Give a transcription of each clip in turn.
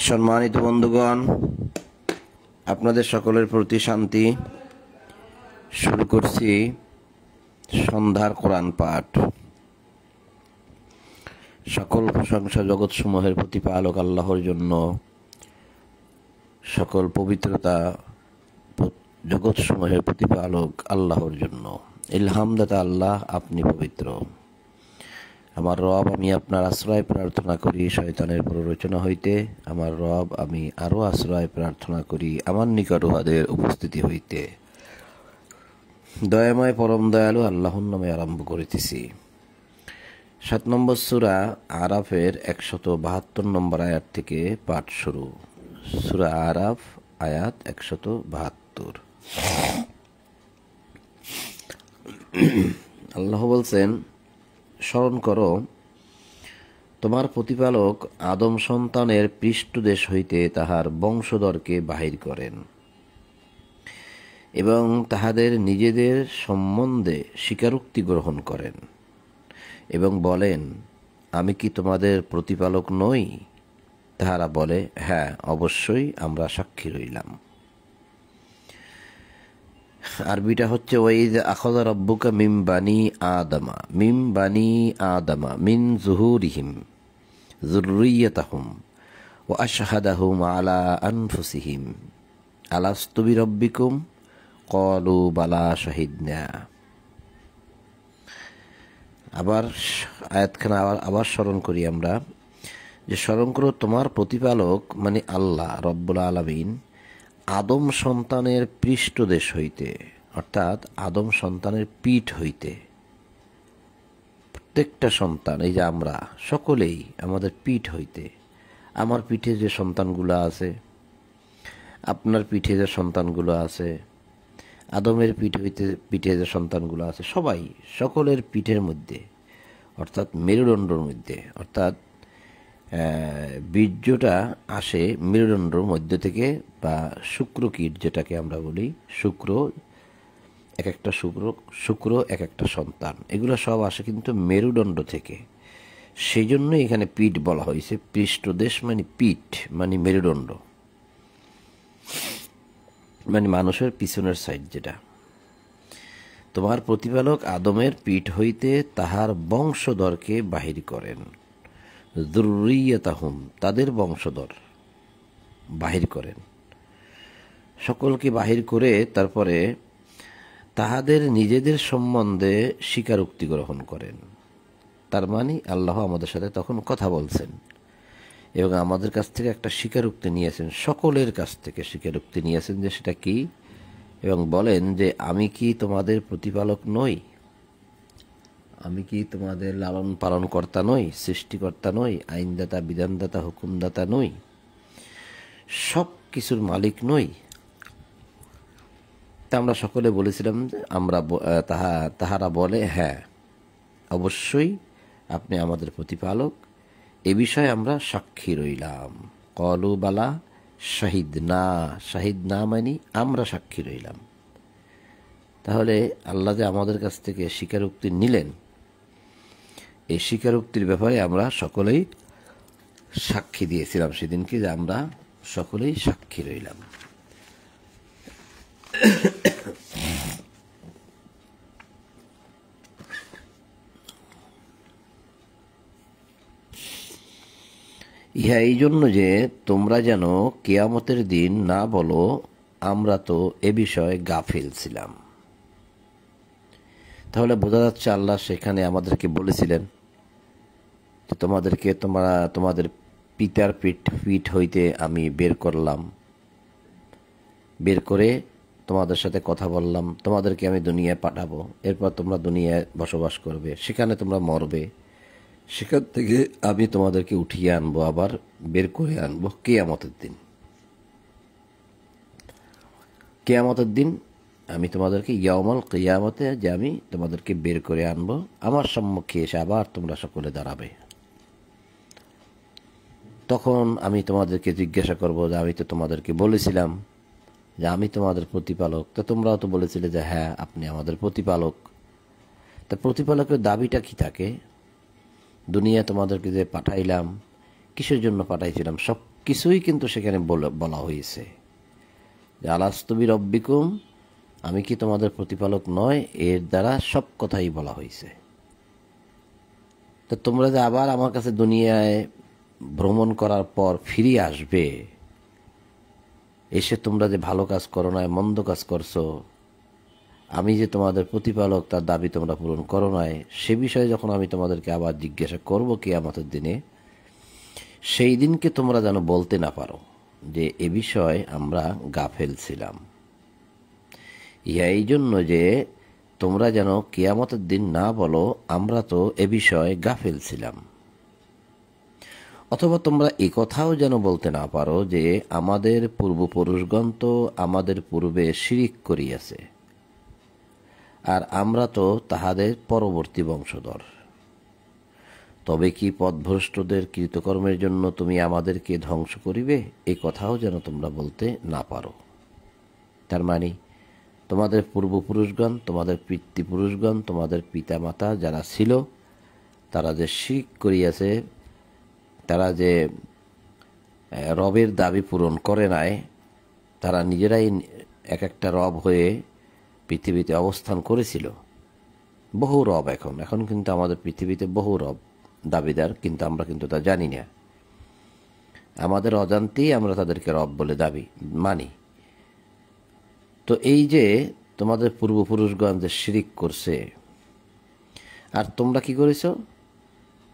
সম্মানিত বন্ধুগণ, আপনাদের সকলের প্রতি শান্তি। শুরু করছি সন্ধ্যার কোরআন পাঠ। সকল প্রশংসা জগৎসমূহের প্রতিপালক আল্লাহর জন্য, সকল পবিত্রতা জগৎসমূহের প্রতিপালক আল্লাহর জন্য। ইলহামদাতা আল্লাহ, আপনি পবিত্র। আমার রব, আমি আপনার আশ্রয় প্রার্থনা করি শয়তানের প্ররোচনা হইতে। আমার রব, আমি আরও আশ্রয় প্রার্থনা করি আমার নিকট উহাদের উপস্থিতি হইতে। দয়াময় পরম দয়ালু আল্লাহর নামে আরম্ভ করিতেছি। 7 নম্বর সূরা আরাফের 172 নম্বর আয়াত থেকে পাঠ শুরু। সূরা আরাফ, আয়াত 172। আল্লাহ বলছেন, স্মরণ করো, তোমার প্রতিপালক আদম সন্তানের পৃষ্ঠদেশ হইতে তাহার বংশধরকে বাহির করেন এবং তাহাদের নিজেদের সম্বন্ধে স্বীকারোক্তি গ্রহণ করেন এবং বলেন, আমি কি তোমাদের প্রতিপালক নই? তাহারা বলে, হ্যাঁ, অবশ্যই আমরা সাক্ষী রইলাম। আরবিটা হচ্ছে, ওয়াইদ আখাযা রাব্বুকা মিন বানি আদামা মিন যুহুরিহিম যুররিয়াতাহুম ওয়া আশহাদাহুম আলা আনফুসিহিম আলাস্তু বিরাব্বিকুম ক্বালু বালা শাহিদনা। আবার আয়াতখানা আবার স্মরণ করি আমরা, যে স্মরণ করো, তোমার প্রতিপালক মানে আল্লাহ রব্বুল আলামিন আদম সন্তানের পৃষ্ঠদেশ হইতে, অর্থাৎ আদম সন্তানের পিঠ হইতে, প্রত্যেকটা সন্তান, এই যে আমরা সকলেই আমাদের পিঠ হইতে, আমার পিঠে যে সন্তানগুলো আছে, আপনার পিঠে যে সন্তানগুলো আছে, আদমের পিঠে যে সন্তানগুলো আছে, সবাই সকলের পিঠের মধ্যে, অর্থাৎ মেরুদণ্ডর মধ্যে, অর্থাৎ বীর্যটা আসে মেরুদণ্ডর মধ্য থেকে, বা শুক্রকীট যেটাকে আমরা বলি, শুক্র এক একটা সন্তান, এগুলো সব আসে কিন্তু মেরুদণ্ড থেকে। সেই জন্য এখানে পিঠ বলা হয়েছে। পৃষ্ঠদেশ মানে পিঠ, মানে মেরুদণ্ড, মানে মানুষের পিছনের সাইড যেটা। তোমার প্রতিপালক আদমের পিঠ হইতে তাহার বংশধরকে বাহির করেন, যুররিয়াতাহুম, তাদের বংশধর বাহির করেন, সকলকে বাহির করে তারপরে তাহাদের নিজেদের সম্বন্ধে স্বীকারোক্তি গ্রহণ করেন। তার মানে আল্লাহ আমাদের সাথে তখন কথা বলছেন এবং আমাদের কাছ থেকে একটা স্বীকারোক্তি নিয়েছেন, সকলের কাছ থেকে স্বীকারোক্তি নিয়েছেন যে সেটা কি, এবং বলেন যে আমি কি তোমাদের প্রতিপালক নই, আমি কি তোমাদের লালন পালন কর্তা নই, সৃষ্টিকর্তা নই, আইনদাতা, বিধানদাতা, হুকুমদাতা নই, সব কিছুর মালিক নই? তা আমরা সকলে বলেছিলাম যে তাহারা বলে হ্যাঁ, অবশ্যই আপনি আমাদের প্রতিপালক, এ বিষয়ে আমরা সাক্ষী রইলাম। কলু বালা শাহিদ না, শাহিদ না মানে আমরা সাক্ষী রইলাম। তাহলে আল্লাহ যে আমাদের কাছ থেকে স্বীকারোক্তি নিলেন, এই স্বীকারোক্তির ব্যাপারে আমরা সকলেই সাক্ষী দিয়েছিলাম সেদিনকে, যে আমরা সকলেই সাক্ষী রইলাম। ইহা এই জন্য যে তোমরা যেন কিয়ামতের দিন না বলো আমরা তো এ বিষয়ে গাফিল ছিলাম। তাহলে বোঝা যাচ্ছে আল্লাহ সেখানে আমাদেরকে বলেছিলেন যে তোমাদের পিতার পিঠ হইতে আমি বের করলাম, বের করে তোমাদের সাথে কথা বললাম, তোমাদেরকে আমি দুনিয়ায় পাঠাবো, এরপর তোমরা দুনিয়ায় বসবাস করবে, সেখানে তোমরা মরবে, সেখান থেকে আমি তোমাদেরকে উঠিয়ে আনবো, আবার বের করে আনবো কিয়ামতের দিন। কিয়ামতের দিন আমি তোমাদেরকে ইয়াউমাল কিয়ামতে, যে আমি তোমাদেরকে বের করে আনবো, আমার সম্মুখে এসে আবার তোমরা সকলে দাঁড়াবে। তখন আমি তোমাদেরকে জিজ্ঞাসা করব যে আমি তো তোমাদেরকে বলেছিলাম যে আমি তোমাদের প্রতিপালক, তো তোমরাও তো বলেছিলে যে হ্যাঁ আপনি আমাদের প্রতিপালক। তা প্রতিপালকের দাবিটা কি থাকে? দুনিয়া তোমাদেরকে যে পাঠাইলাম, কিসের জন্য পাঠাইছিলাম, সব কিছুই কিন্তু সেখানে বলা হয়েছে যে আলাস্তুবি রব্বিকুম, আমি কি তোমাদের প্রতিপালক নয়, এর দ্বারা সব কথাই বলা হয়েছে। তো তোমরা যে আবার আমার কাছে দুনিয়ায় ভ্রমণ করার পর ফিরে আসবে, এসে তোমরা যে ভালো কাজ করো নাই, মন্দ কাজ করছো, আমি যে তোমাদের প্রতিপালক তার দাবি তোমরা পূরণ করো নাই, সে বিষয়ে যখন আমি তোমাদেরকে আবার জিজ্ঞাসা করব কিয়ামতের দিনে, সেই দিনকে তোমরা যেন বলতে না পারো যে এ বিষয়ে আমরা গাফেল ছিলাম। ইহা এই জন্য যে তোমরা যেন কিয়ামতের দিন না বলো আমরা তো এ বিষয়ে গাফেল ছিলাম। অথবা তোমরা এ কথাও যেন বলতে না পারো যে আমাদের পূর্বপুরুষগণ তো আমাদের পূর্বে শিরিক করিয়াছে, আর আমরা তো তাহাদের পরবর্তী বংশধর। তবে কি পথভ্রষ্টদের কৃতকর্মের জন্য তুমি আমাদেরকে ধ্বংস করিবে, এ কথাও যেন তোমরা বলতে না পারো। তার মানে তোমাদের পূর্বপুরুষগণ, তোমাদের পিতৃপুরুষগণ, তোমাদের পিতামাতা যারা ছিল, তারা যে শিরক করিয়াছে, তারা যে রবের দাবি পূরণ করে নাই, তারা নিজেরাই এক একটা রব হয়ে পৃথিবীতে অবস্থান করেছিল। বহু রব এখন কিন্তু আমাদের পৃথিবীতে বহু রব দাবিদার, কিন্তু আমরা কিন্তু তা জানি না। আমাদের অজান্তেই আমরা তাদেরকে রব বলে মানি। তো এই যে তোমাদের পূর্বপুরুষগণ যে শিরিক করছে, আর তোমরা কি করেছ?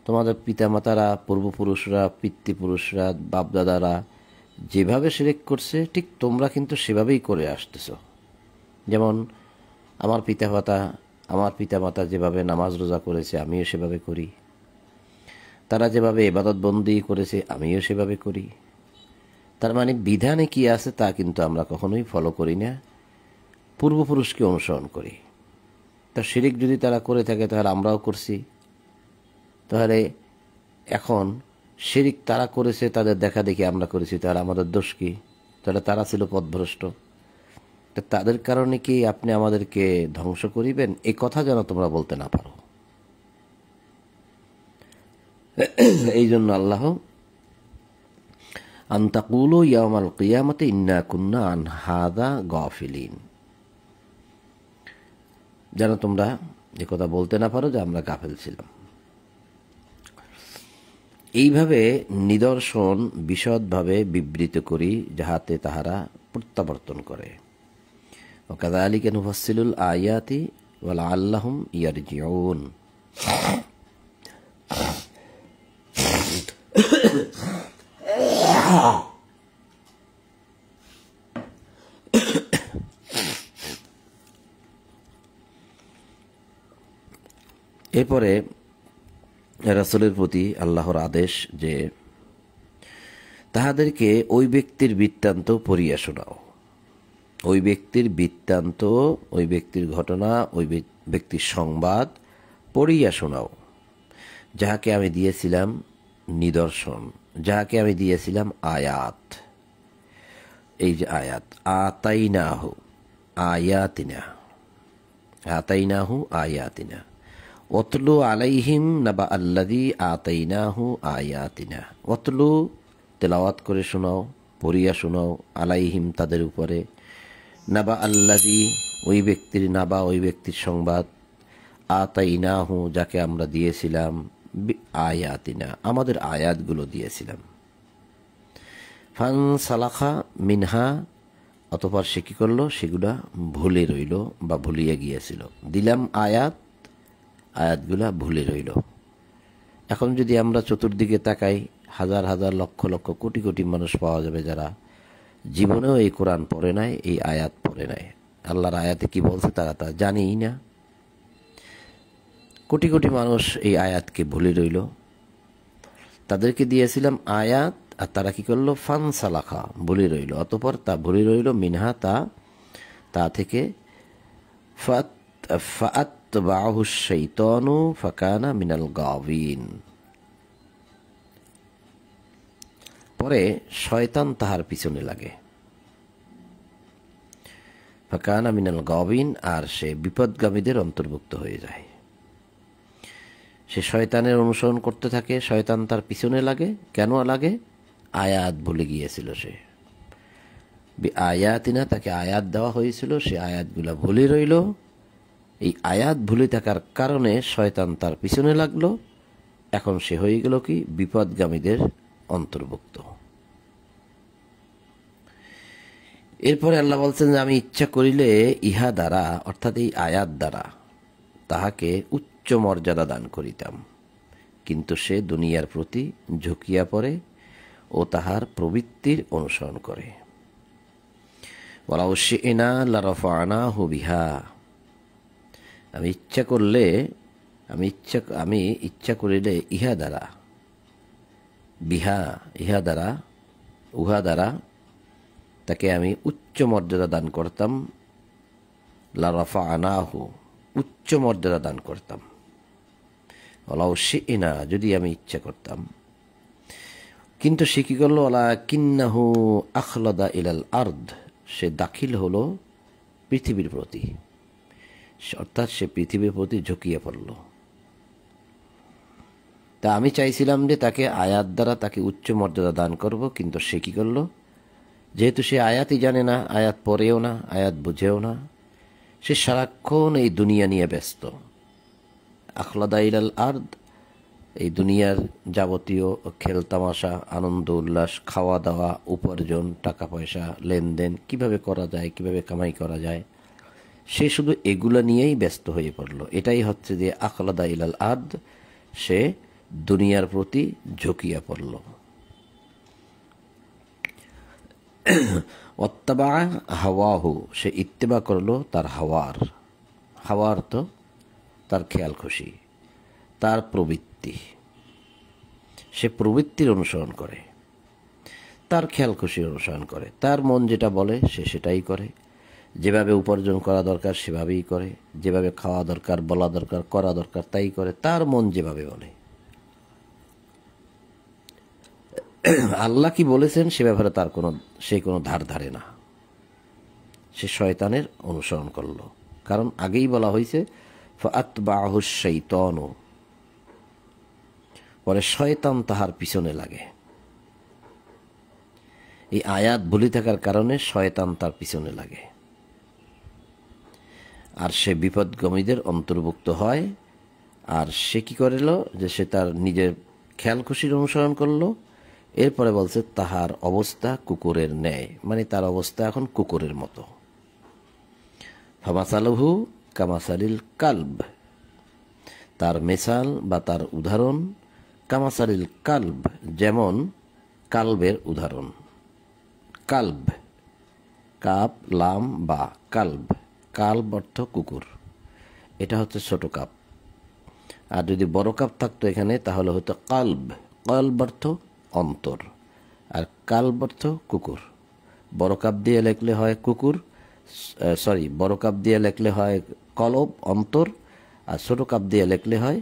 তোমাদের পিতামাতারা, পূর্বপুরুষরা, পিতৃপুরুষরা, বাপদাদারা যেভাবে শিরিক করছে, ঠিক তোমরা কিন্তু সেভাবেই করে আসতেছ। যেমন আমার পিতামাতা যেভাবে নামাজ রোজা করেছে, আমিও সেভাবে করি। তারা যেভাবে ইবাদত বন্দি করেছে, আমিও সেভাবে করি। তার মানে বিধানে কি আছে তা কিন্তু আমরা কখনোই ফলো করি না, পূর্বপুরুষকে অনুসরণ করি। তা শিরিক যদি তারা করে থাকে তাহলে আমরাও করছি। তাহলে এখন শিরিক তারা করেছে, তাদের দেখা দেখি আমরা করেছি, তাহলে আমাদের দোষ কি? তাহলে তারা ছিল পথভ্রষ্ট। তা তাদের কারণে কি আপনি আমাদেরকে ধ্বংস করিবেন, এই কথা যেন তোমরা বলতে না পারো। এই জন্য আল্লাহ আনতাকুলু ইয়াউমাল কিয়ামতি ইন্না কুন্না আন হাযা গাফিলিন, যেন তোমরা এ কথা বলতে না পারো যে আমরা গাফেল ছিলাম। এইভাবে নিদর্শন বিশদভাবে বিবৃত করি, যাহাতে তাহারা প্রত্যাবর্তন করে। ওয়াকাযালিকা নুফাসসিলুল আয়াতি ওয়ালাআল্লাহুম ইয়ারজিউন। এরপরে রাসূলের প্রতি আল্লাহর আদেশ যে তাহাদেরকে ওই ব্যক্তির বৃত্তান্ত পড়িয়া শোনাও, ওই ব্যক্তির বৃত্তান্ত, ওই ব্যক্তির ঘটনা, ওই ব্যক্তির সংবাদ পড়িয়া শোনাও, যাহাকে আমি দিয়েছিলাম নিদর্শন, যাহাকে আমি দিয়েছিলাম আয়াত। এই যে আয়াত, আতাইনাহু আয়াতিনা, আতাইনাহু আয়াতিনা, ওতলু আলাইহিম নাবা আল্লাযী আতাইনাহু আয়াতিনা। ওতলু তেলাওয়াত করে শোনাও, পড়িয়া শোনাও, আলাইহিম তাদের উপরে, নাবা আল্লাযী ওই ব্যক্তির, নাবা ওই ব্যক্তির সংবাদ, আতাইনাহু যাকে আমরা দিয়েছিলাম, আয়াতিনা আমাদের আয়াতগুলো দিয়েছিলাম। ফানসালাখা মিনহা অতঃপর সে কি করলো, সেগুলা ভুলে রইল বা ভুলিয়ে গিয়েছিল। দিলাম আয়াত, আয়াতগুলা ভুলে রইল। এখন যদি আমরা চতুর্দিকে তাকাই, হাজার হাজার লক্ষ লক্ষ কোটি কোটি মানুষ পাওয়া যাবে যারা জীবনেও এই কোরআন পড়ে নাই, এই আয়াত পড়ে নাই। আল্লাহর আয়াতে কি বলছে তারা তা জানেই না। কোটি কোটি মানুষ এই আয়াতকে ভুলে রইল। তাদেরকে দিয়েছিলাম আয়াত, আর তারা কি করলো, ফানসালাখা ভুলে রইল। অতঃপর তা ভুলে রইল, মিনহা তা থেকে, ফাআতবাহু শাইতানু ফাকানা মিনাল গাওয়িন। পরে শয়তান তাহার পিছনে লাগে, ফাকানা মিনাল গাওয়িন, আর সে বিপদগামীদের অন্তর্ভুক্ত হয়ে যায়। সে শয়তানের অনুসরণ করতে থাকে, শয়তান তার পিছনে লাগে। কেন লাগে? আয়াত ভুলে গিয়েছিল সে। আয়াতিনা তাকে আয়াত দেওয়া হয়েছিল, সে আয়াতগুলা ভুলে রইল। এই আয়াত ভুলে থাকার কারণে শয়তান তার পিছনে লাগলো। এখন সে হয়ে গেল কি, বিপদগামীদের অন্তর্ভুক্ত। এরপরে আল্লাহ বলছেন যে আমি ইচ্ছা করিলে ইহা দ্বারা, অর্থাৎ এই আয়াত দ্বারা তাহাকে উচ্চ মর্যাদা দান করিতাম, কিন্তু সে দুনিয়ার প্রতি ঝুঁকিয়া পড়ে ও তাহার প্রবৃত্তির অনুসরণ করে। ওয়ালাউ শি'না লারাফা'নাহু বিহা, আমি ইচ্ছা করিলে ইহা দ্বারা, বিহা ইহা দ্বারা, উহা দ্বারা তাকে আমি উচ্চ মর্যাদা দান করতাম। লারাফা'নাহু উচ্চ মর্যাদা দান করতাম। ওয়ালাউ শি'না যদি আমি ইচ্ছা করতাম। কিন্তু সে কি করলো, ওয়ালাকিন্নাহু আখলাদা ইলাল আরদ, সে দাখিল হলো পৃথিবীর প্রতি, অর্থাৎ সে পৃথিবীর প্রতি ঝুঁকিয়ে পড়ল। তা আমি চাইছিলাম যে তাকে আয়াত দ্বারা তাকে উচ্চ মর্যাদা দান করব, কিন্তু সে কি করলো, যেহেতু সে আয়াতই জানে না, আয়াত পড়েও না, আয়াত বুঝেও না, সে সারাক্ষণ এই দুনিয়া নিয়ে ব্যস্ত। আখলাদা ইলাল আরদ, এই দুনিয়ার যাবতীয় খেলতামাশা, আনন্দ উল্লাস, খাওয়া দাওয়া, উপার্জন, টাকা পয়সা, লেনদেন কিভাবে করা যায়, কিভাবে কামাই করা যায়, সে শুধু এগুলা নিয়েই ব্যস্ত হয়ে পড়ল। এটাই হচ্ছে যে আখলাদা ইলাল আরদ, সে দুনিয়ার প্রতি ঝুঁকিয়া পড়ল। ওয়াত্তাবা হাওয়াহু, সে ইত্তেবা করলো তার হাওয়ার তো তার খেয়াল খুশি, তার প্রবৃত্তি, সে প্রবৃত্তির অনুসরণ করে, তার খেয়াল খুশির অনুসরণ করে, তার মন যেটা বলে সে সেটাই করে। যেভাবে উপার্জন করা দরকার সেভাবেই করে, যেভাবে খাওয়া দরকার, বলা দরকার, করা দরকার তাই করে, তার মন যেভাবে বলে। আল্লাহ কি বলেছেন সে ব্যাপারে তার সে কোনো ধার ধারে না। সে শয়তানের অনুসরণ করলো, কারণ আগেই বলা হয়েছে ফাআতবাহু শাইতানু, পরে শয়তান তাহার পিছনে লাগে। এই আয়াত ভুলে থাকার কারণে শয়তান তার পিছনে লাগে, আর সে বিপদগামীদের অন্তর্ভুক্ত হয়। আর সে কি করল, যে সে তার নিজের খেয়াল খুশির অনুসরণ করলো। এরপরে বলছে তাহার অবস্থা কুকুরের ন্যায়, মানে তার অবস্থা এখন কুকুরের মতো। ফামাসালুহু কামাসালিল কালব, তার মেসাল বা তার উদাহরণ কামাসালিল কালব, যেমন কালবের উদাহরণ। কালব, কাপ লাম বা কালব, কালব অর্থ কুকুর, এটা হচ্ছে ছোট কাপ। আর যদি বড় কাপ থাকতো এখানে তাহলে হতো কালব, কালব অর্থ অন্তর, আর কালব অর্থ কুকুর। বড় কাপ দিয়ে লেখলে হয় কুকুর, বড় কাপ দিয়ে লেখলে হয় কলব অন্তর, আর ছোট কাপ দিয়ে লেখলে হয়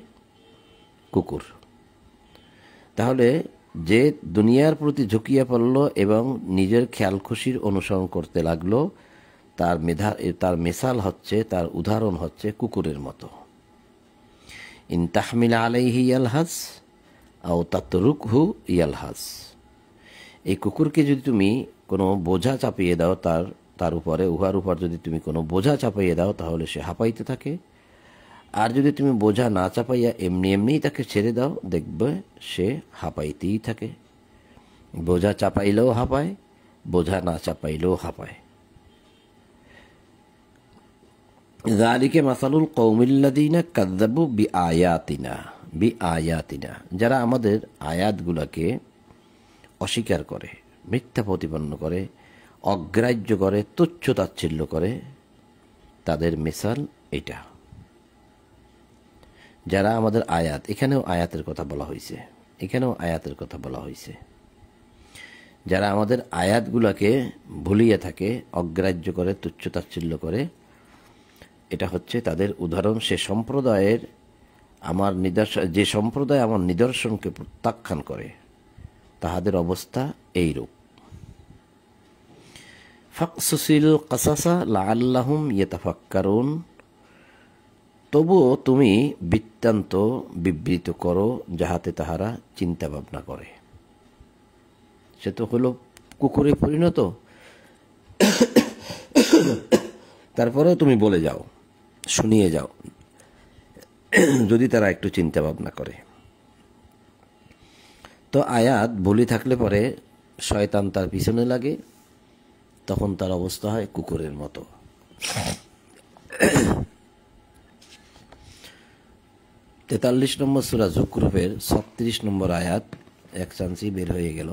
কুকুর। তাহলে যে দুনিয়ার প্রতি ঝুঁকিয়ে পড়ল এবং নিজের খেয়াল খুশির অনুসরণ করতে লাগলো, তার মেসাল হচ্ছে, তার উদাহরণ হচ্ছে কুকুরের মতো। ইন তাহমিল আলাইহি ইয়ালহাস আও তাতরুকহু ইয়ালহাস, এই কুকুরকে যদি তুমি কোনো বোঝা চাপিয়ে দাও, তার উপরে, উহার উপর যদি তুমি কোনো বোঝা চাপাইয়ে দাও তাহলে সে হাঁপাইতে থাকে। আর যদি তুমি বোঝা না চাপাইয়া এমনি এমনিই তাকে ছেড়ে দাও, দেখবে সে হাঁপাইতেই থাকে। বোঝা চাপাইলেও হাঁপায়, বোঝা না চাপাইলেও হাঁপায়। যালিকা মাসালুল কওমিল্লাযীনা কাযযাবু বিআয়াতিনা, যারা আমাদের আয়াতগুলোকে অস্বীকার করে, মিথ্যা প্রতিপন্ন করে, অগ্রাহ্য করে, তুচ্ছ তাচ্ছিল্য করে, তাদের মিসাল এটা। যারা আমাদের আয়াত, এখানেও আয়াতের কথা বলা হয়েছে, যারা আমাদের আয়াতগুলোকে ভুলিয়ে থাকে, অগ্রাহ্য করে, তুচ্ছ তাচ্ছিল্য করে, এটা হচ্ছে তাদের উদাহরণ। যে সম্প্রদায় আমার নিদর্শনকে প্রত্যাখ্যান করে তাহাদের অবস্থা এইরূপ। ফাকসুসিল কাসাসা লাআল্লাহুম ইয়াতাফাক্কারুন, তবুও তুমি বৃত্তান্ত বিবৃত করো যাহাতে তাহারা চিন্তা ভাবনা করে। সে তো হলো কুকুরে পরিণত, তারপরেও তুমি বলে যাও, শুনিয়ে যাও, যদি তারা একটু চিন্তা ভাবনা করে। তো আয়াত ভুলি থাকলে পরে শয়তান তার পিছনে লাগে, তখন তার অবস্থা হয় কুকুরের মতো। 43 নম্বর সূরা যুকরুফের 36 নম্বর আয়াত, এক চান্সই বের হয়ে গেল।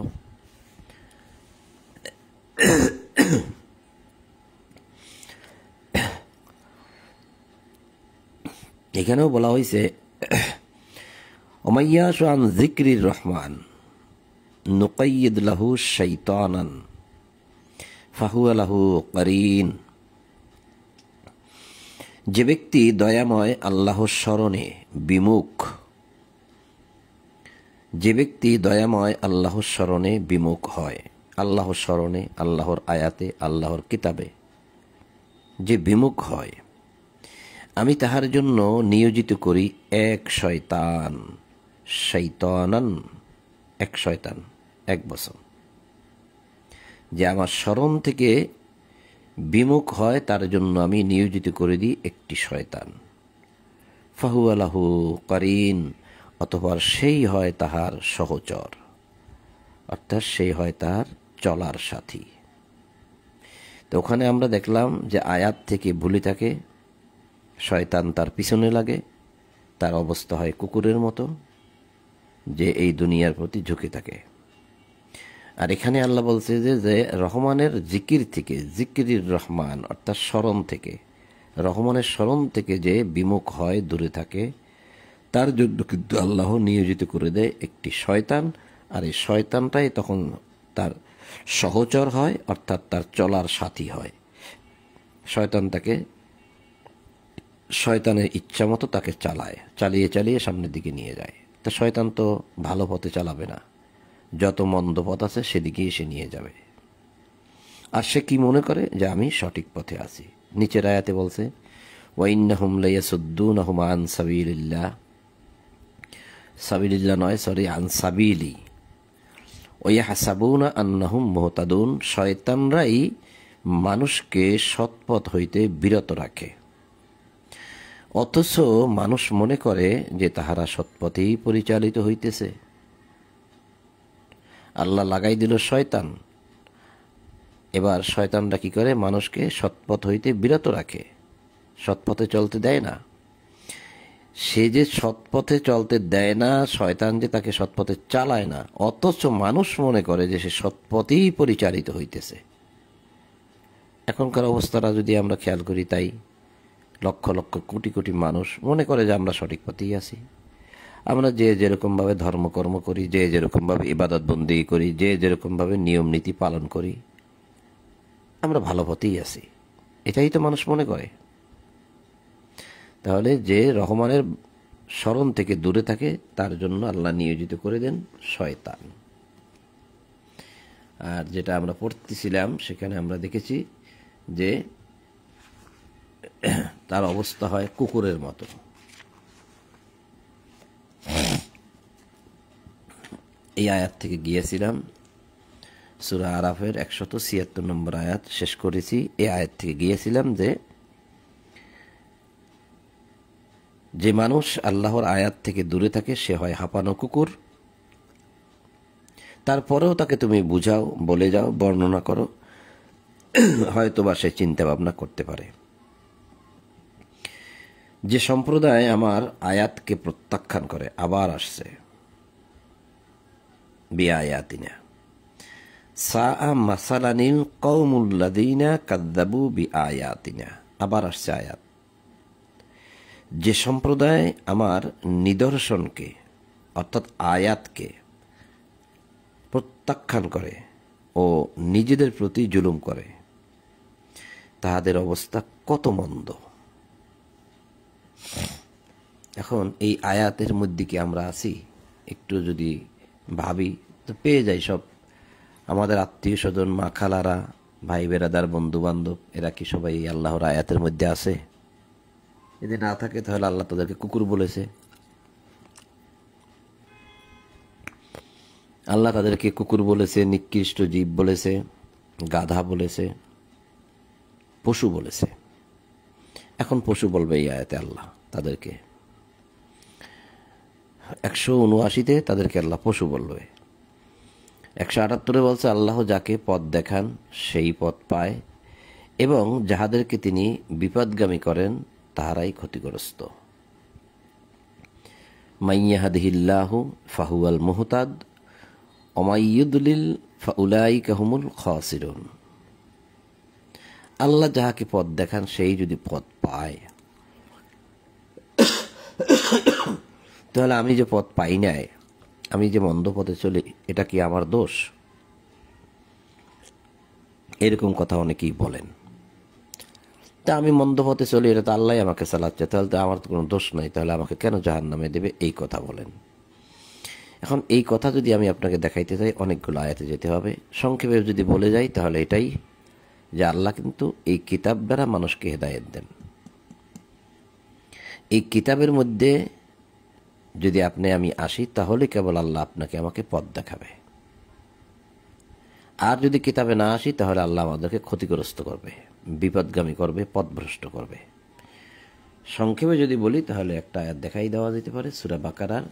এখানেও বলা হয়েছে ওমাইয়াশু আন যিকরির রহমান নুকাইয়িদ লাহু শাইতানান ফাহুয়া লাহু কারিন, যে ব্যক্তি দয়াময় আল্লাহর স্মরণে বিমুখ হয়, আল্লাহর স্মরণে, আল্লাহর আয়াতে, আল্লাহর কিতাবে যে বিমুখ হয়, আমি তাহার জন্য নিয়োজিত করি এক শয়তান, এক বছর। যে আমার স্মরণ থেকে বিমুখ হয় তার জন্য আমি নিয়োজিত করে দিই একটি শয়তান। ফাহুয়া লাহু কারিন, অতঃপর সেই হয় তাহার সহচর, অর্থাৎ সেই হয় তাহার চলার সাথী। তো ওখানে আমরা দেখলাম যে আয়াত থেকে ভুলে থাকে, শয়তান তার পিছনে লাগে, তার অবস্থা হয় কুকুরের মতো, যে এই দুনিয়ার প্রতি ঝুঁকে থাকে। আর এখানে আল্লাহ বলছে যে রহমানের জিকির থেকে, জিকিরির রহমান অর্থাৎ স্মরণ থেকে, রহমানের স্মরণ থেকে যে বিমুখ হয়, দূরে থাকে, তার জন্য কিন্তু আল্লাহ নিয়োজিত করে দেয় একটি শয়তান। আর এই শয়তানটাই তখন তার সহচর হয়, অর্থাৎ তার চলার সাথী হয়। শয়তান তাকে, শয়তানের ইচ্ছা মতো তাকে চালিয়ে সামনের দিকে নিয়ে যায়। তা শয়তান তো ভালো পথে চালাবে না, যত মন্দ পথ আছে সেদিকেই সে নিয়ে যাবে। আর সে কি মনে করে যে আমি সঠিক পথে আছি। নিচের আয়াতে বলছে ওয়াইন্নাহুম লায়াসুদ্দুনাহুম আন সাবিলিল্লাহ, সাবিলিল্লাহ নয়, সরি, আন সাবিলি ওয়াহসাবুনা আন্নাহুম মুহতাদুন, শয়তানরাই মানুষকে সৎপথ হইতে বিরত রাখে, অথচ মানুষ মনে করে যে তাহারা সৎপথেই পরিচালিত হইতেছে। আল্লাহ লাগাই দিল শয়তান, এবার শয়তানরা কি করে? মানুষকে সৎপথ হইতে বিরত রাখে। সৎ পথে চলতে দেয় না। সে যে সৎ পথে চলতে দেয় না, শয়তান যে তাকে সৎ পথে চালায় না, অথচ মানুষ মনে করে যে সে সৎ পথেই পরিচালিত হইতেছে। এখনকার অবস্থাটা যদি আমরা খেয়াল করি, তাই লক্ষ লক্ষ কোটি কোটি মানুষ মনে করে যে আমরা সঠিক পথেই আছি। আমরা যে যেরকমভাবে ধর্মকর্ম করি, যে যেরকমভাবে ইবাদত বন্দি করি, যে যেরকমভাবে নিয়ম নীতি পালন করি, আমরা ভালো পথেই আছি, এটাই তো মানুষ মনে করে। তাহলে যে রহমানের স্মরণ থেকে দূরে থাকে তার জন্য আল্লাহ নিয়োজিত করে দেন শয়তান। আর যেটা আমরা পড়তেছিলাম সেখানে আমরা দেখেছি যে তার অবস্থা হয় কুকুরের মতো। এই আয়াত থেকে গিয়েছিলাম সূরা আরাফের 176 নম্বর আয়াত শেষ করেছি। এই আয়াত থেকে গিয়েছিলাম যে মানুষ আল্লাহর আয়াত থেকে দূরে থাকে সে হয় হাঁপানো কুকুর। তারপরেও তাকে তুমি বুঝাও, বলে যাও, বর্ণনা করো, হয়তোবা সে চিন্তা ভাবনা করতে পারে। যে সম্প্রদায় আমার আয়াতকে প্রত্যাখ্যান করে, আবার আসছে বিআয়াতিনা সাআ মাসালানিল কওমুল্লাযীনা কাযযাবু বিআয়াতিনা, আবার আসছে আয়াত। যে সম্প্রদায় আমার নিদর্শনকে অর্থাৎ আয়াতকে প্রত্যাখ্যান করে ও নিজেদের প্রতি জুলুম করে, তাহাদের অবস্থা কত মন্দ। এখন এই আয়াতের মধ্যে কি আমরা আছি? একটু যদি ভাবি তো পেয়ে যাই সব। আমাদের আত্মীয় স্বজন, মা খালারা, ভাই বেরাদার, বন্ধু বান্ধব, এরা কি সবাই এই আল্লাহর আয়াতের মধ্যে আছে? যদি না থাকে তাহলে আল্লাহ তাদেরকে কুকুর বলেছে। আল্লাহ তাদেরকে কুকুর বলেছে, নিকৃষ্ট জীব বলেছে, গাধা বলেছে, পশু বলেছে। এখন পশু বলবে এই আয়াতে আল্লাহ তাদেরকে। 179-তে তাদেরকে আল্লাহ পশু বলবে। 178-এ বলছে আল্লাহ যাকে পথ দেখান সেই পথ পায় এবং যাহাদেরকে তিনি বিপদগামী করেন তাহারাই ক্ষতিগ্রস্ত। মাইয়াহদিহিল্লাহু ফাহুয়াল মুহতাদ অমাইয়ুদলিল ফাউলাইকা হুমুল খাসিরুন। আল্লাহ যাহাকে পথ দেখান সেই যদি পথ পায়, তাহলে আমি যে পথ পাই নাই, আমি যে মন্দ পথে চলি, এটা কি আমার দোষ? এরকম কথা অনেকেই বলেন। তা আমি মন্দ পথে চলি, এটা তো আল্লাহ আমাকে চালাচ্ছে, তাহলে তো আমার তো কোনো দোষ নাই, তাহলে আমাকে কেন জাহান্নামে দেবে? এই কথা বলেন। এখন এই কথা যদি আমি আপনাকে দেখাইতে চাই, অনেকগুলো আয়াতে যেতে হবে। সংক্ষেপে যদি বলে যাই তাহলে এটাই যে আল্লাহ কিন্তু এই কিতাব দ্বারা মানুষকে হেদায়েত দেন। এই কিতাবের মধ্যে যদি আপনি আমি আসি তাহলে কেবল আল্লাহ আপনাকে আমাকে পথ দেখাবে। আর যদি কিতাবে না আসি তাহলে আল্লাহ আমাদেরকে ক্ষতিগ্রস্ত করবে, বিপদগামী করবে, পথভ্রষ্ট করবে। সংক্ষেপে যদি বলি তাহলে একটা আয়াত দেখাই দেওয়া যেতে পারে, সূরা বাকারার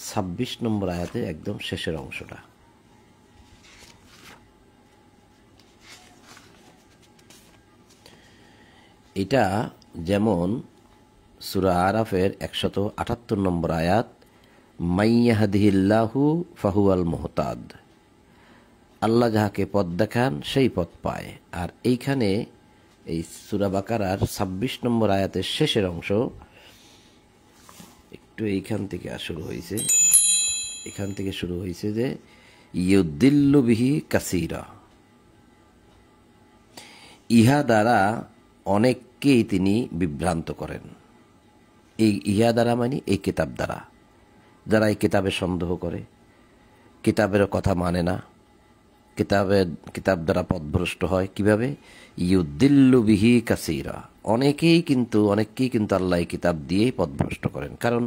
26 নম্বর আয়াতে একদম শেষের অংশটা। এটা যেমন সূরা আরাফের 178 নম্বর আয়াত, মাইয়াহদিহিল্লাহু ফাহুয়াল মুহতাদ, আল্লাহ যাহাকে পথ দেখান সেই পথ পায়। আর এইখানে এই সূরা বাকারার 26 নম্বর আয়াতের শেষের অংশ, একটু এইখান থেকে শুরু হয়েছে যে ইউদিল্লু বিহি কাসীরা, ইহা দ্বারা অনেককেই তিনি বিভ্রান্ত করেন। এই ইহা দ্বারা মানে এই কিতাব দ্বারা, যারা এই কিতাবে সন্দেহ করে, কিতাবের কথা মানে না, কিতাব দ্বারা পথভ্রষ্ট হয়। কিভাবে? ইউদিল্লু বিহি কাসীরা, অনেকেই কিন্তু আল্লাহ এই কিতাব দিয়েই পথভ্রষ্ট করেন। কারণ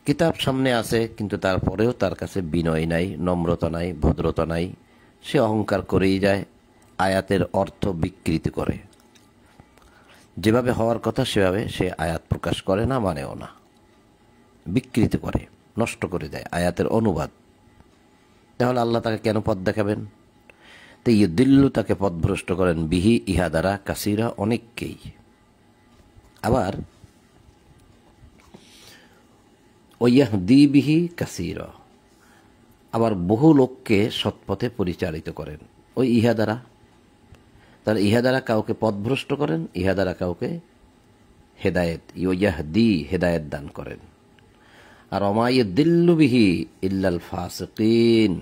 কিতাব সামনে আছে কিন্তু তারপরেও তার কাছে বিনয় নাই, নম্রতা নাই, ভদ্রতা নাই, সে অহংকার করেই যায়, আয়াতের অর্থ বিকৃতি করে, যেভাবে হওয়ার কথা সেভাবে সে আয়াত প্রকাশ করে না, মানেও না, বিকৃতি করে, নষ্ট করে দেয় আয়াতের অনুবাদ। তাহলে আল্লাহ তাকে কেন পথ দেখাবেন? তো ইউদিল্লু, তাকে পথভ্রষ্ট করেন, বিহি ইহা দ্বারা, কাসীরা অনেককেই। আবার ওয়াহদি বিহি কাসীরা, আবার বহু লোককে সৎপথে পরিচালিত করেন ওই ইহা দ্বারা। তাহলে ইহা দ্বারা কাউকে পথভ্রষ্ট করেন, ইহা দ্বারা কাউকে হেদায়েত, ইয়াহদি হেদায়েত দান করেন। আর ওমা ইয়াদিল্লু বিহি ইল্লাল ফাসিকিন,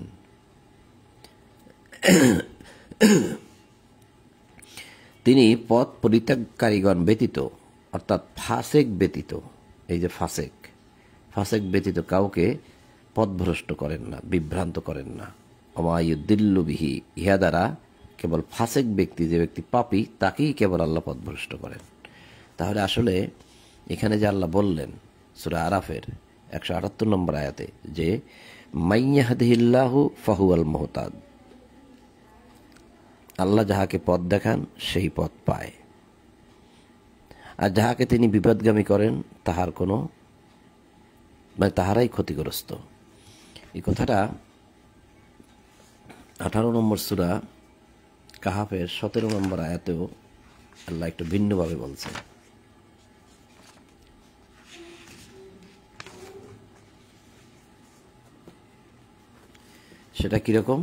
তিনি পথ পরিত্যাগকারীগণ ব্যতীত, অর্থাৎ ফাসেক ব্যতীত, এই যে ফাসেক, ফাসেক ব্যতীত কাউকে পথভ্রষ্ট করেন না, বিভ্রান্ত করেন না। ওমা ইয়াদিল্লু বিহি, ইহা দ্বারা কেবল ফাসেক ব্যক্তি, যে ব্যক্তি পাপী, তাকেই কেবল আল্লাহ পথভ্রষ্ট করেন। তাহলে আসলে এখানে যে আল্লাহ বললেন সূরা আরাফের 178 নম্বর আয়াতে যে মাইয়াহদিহিল্লাহু ফাহুয়াল মুহতাদ, আল্লাহ যাহাকে পথ দেখান সেই পথ পায়, আর যাহাকে তিনি বিপদগামী করেন তাহার কোনো তাহারাই ক্ষতিগ্রস্ত। এই কথাটা 18 নম্বর সূরা কাহাফের 17 নম্বর আয়াতেও আল্লাহ একটু ভিন্নভাবে বলছেন। সেটা কিরকম?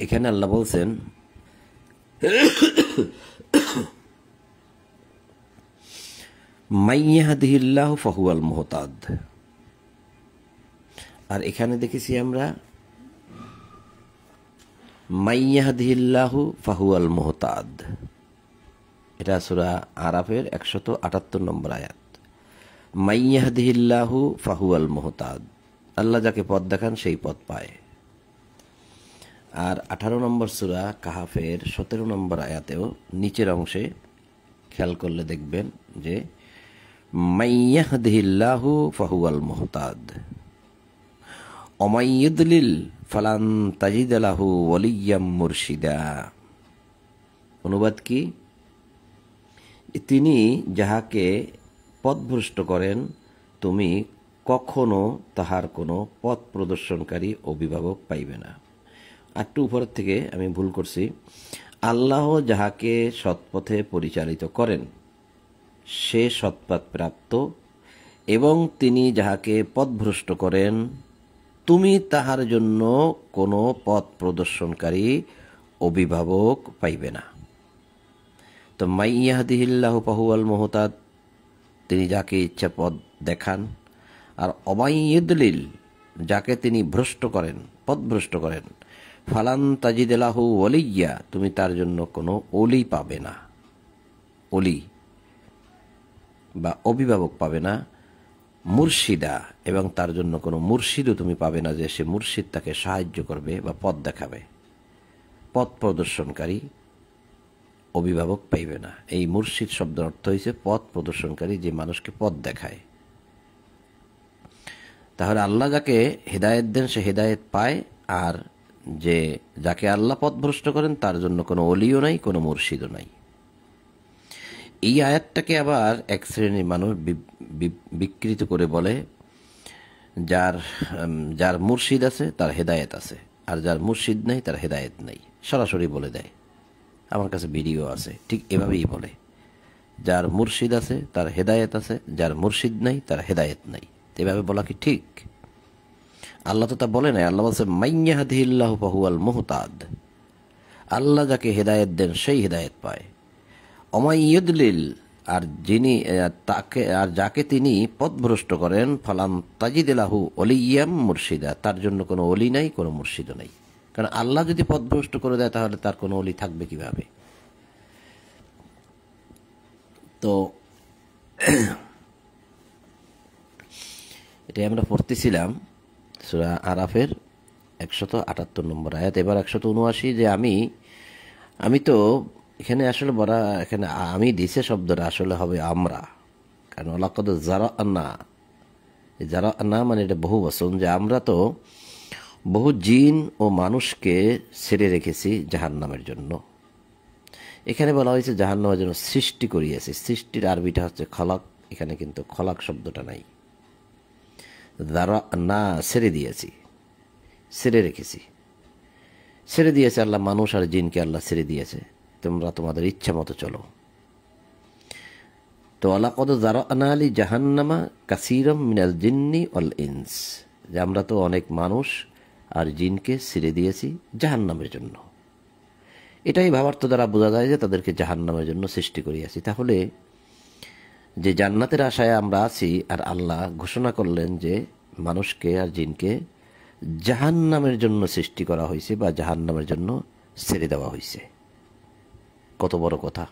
এখানে আল্লাহ বলছেন মাইয়াহদিহিল্লাহু ফাহুয়াল মুহতাদ, আর এখানে দেখেছি আমরা মাইয়াহদিহিল্লাহু ফাহুয়াল মুহতাদ। এটা সূরা আরাফের 178 নম্বর আয়াত। মাইয়াহদিহিল্লাহু ফাহুয়াল মুহতাদ, আল্লাহ যাকে পথ দেখান সেই পথ পায়। আর 18 নম্বর সূরা কাহাফের 17 নম্বর আয়াতেও নিচের অংশে খেয়াল করলে দেখবেন যে মাইয়াহদিহিল্লাহু ফাহুয়াল মুহতাদ ওমা ইয়ুদলিল ফালান তাজিদ লাহু ওয়ালিয়্যাম মুরশিদা। অনুবাদ কি? তিনি যাহাকে পথভ্রষ্ট করেন তুমি কখনো তাহার কোনো পথ প্রদর্শনকারী অভিভাবক পাইবে না। একটু উপরের থেকে আমি ভুল করছি, আল্লাহ যাহাকে সৎপথে পরিচালিত করেন সে সৎপথ প্রাপ্ত, এবং তিনি যাহাকে পথভ্রষ্ট করেন তুমি তাহার জন্য কোনো পথ প্রদর্শনকারী অভিভাবক পাইবে না। তো মাইয়াহদিহিল্লাহু ফাহুয়াল মুহতাদ, তিনি যাকে ইচ্ছা পথ দেখান, আর অমাইয়ুদলিল, যাকে তিনি ভ্রষ্ট করেন, পথভ্রষ্ট করেন, ফালান তাজিদ লাহু ওয়ালিয়্যা, তুমি তার জন্য কোনো ওলি পাবে না, ওলি বা অভিভাবক পাবে না, মুর্শিদা, এবং তার জন্য কোনো মুর্শিদও তুমি পাবে না যে সে মুর্শিদ তাকে সাহায্য করবে বা পথ দেখাবে। পথ প্রদর্শনকারী অভিভাবক পাইবে না। এই মুর্শিদ শব্দের অর্থ হয়েছে পথ প্রদর্শনকারী, যে মানুষকে পথ দেখায়। তাহলে আল্লাহ যাকে হেদায়েত দেন সে হেদায়েত পায়, আর যে যাকে আল্লাহ পথভ্রষ্ট করেন তার জন্য কোনো ওলিও নাই, কোনো মুর্শিদও নাই। এই আয়াতটাকে আবার এক শ্রেণীর মানুষ বিকৃত করে বলে যার মুর্শিদ আছে তার হেদায়েত আছে, আর যার মুর্শিদ নাই তার হেদায়েত নাই। সরাসরি বলে দেয়, আমার কাছে ভিডিও আছে, ঠিক এভাবেই বলে, যার মুর্শিদ আছে তার হেদায়েত আছে, যার মুর্শিদ নাই তার হেদায়েত নাই। এভাবে বলা কি ঠিক? আল্লাহ তো তা বলে নাই। আল্লাহ বলছে মাইয়াহদিহিল্লাহু ফাহুয়াল মুহতাদ, আল্লাহ যাকে হেদায়েত দেন সেই হেদায়েত পায়। অমাইয়ুদলিল, আর যিনি তাকে, আর যাকে তিনি পথভ্রষ্ট করেন, ফালান তাজিদ লাহু ওয়ালিয়্যাম মুরশিদা, তার জন্য কোনো ওলি নাই, কোনো মুর্শিদও নাই। কারণ আল্লাহ যদি পথভ্রষ্ট করে দেয় তাহলে তার কোনো ওলি থাকবে কিভাবে? তো এটাই আমরা পড়তেছিলাম সূরা আরাফের 178 নম্বর আয়াত। এবার 179, যে আমি তো এখানে আসলে বলা, এখানে আমি দিছে শব্দটা আসলে হবে আমরা, কারণ ওয়ালাকাদ যারানা, যারানা মানে এটা বহু বচন, যে আমরা তো বহু জিন ও মানুষকে ছেড়ে রেখেছি জাহান্নামের জন্য। এখানে বলা হয়েছে জাহান্নামের জন্য সৃষ্টি করিয়েছি। সৃষ্টির আরবিটা হচ্ছে খলাক, এখানে কিন্তু খলাক শব্দটা নাই। যারানা ছেড়ে দিয়েছি, ছেড়ে রেখেছি, ছেড়ে দিয়েছে আল্লাহ, মানুষ আর জিনকে আল্লাহ ছেড়ে দিয়েছে। তোমরা তোমাদের ইচ্ছা মতো চলো। তো ওয়ালাকাদ যারানা লি জাহান্নামা কাসীরাম মিনাল জিন্নি ওয়াল ইনস, যে আমরা তো অনেক মানুষ আর জিনকে ছেড়ে দিয়েছি জাহান্নামের জন্য। এটাই ভাবার্থ দ্বারা বোঝা যায় যে তাদেরকে জাহান্নামের জন্য সৃষ্টি করিয়াছি। তাহলে যে জান্নাতের আশায় আমরা আছি, আর আল্লাহ ঘোষণা করলেন যে মানুষকে আর জিনকে জাহান্নামের জন্য সৃষ্টি করা হয়েছে বা জাহান্নামের জন্য ছেড়ে দেওয়া হয়েছে। কত বড় কথা!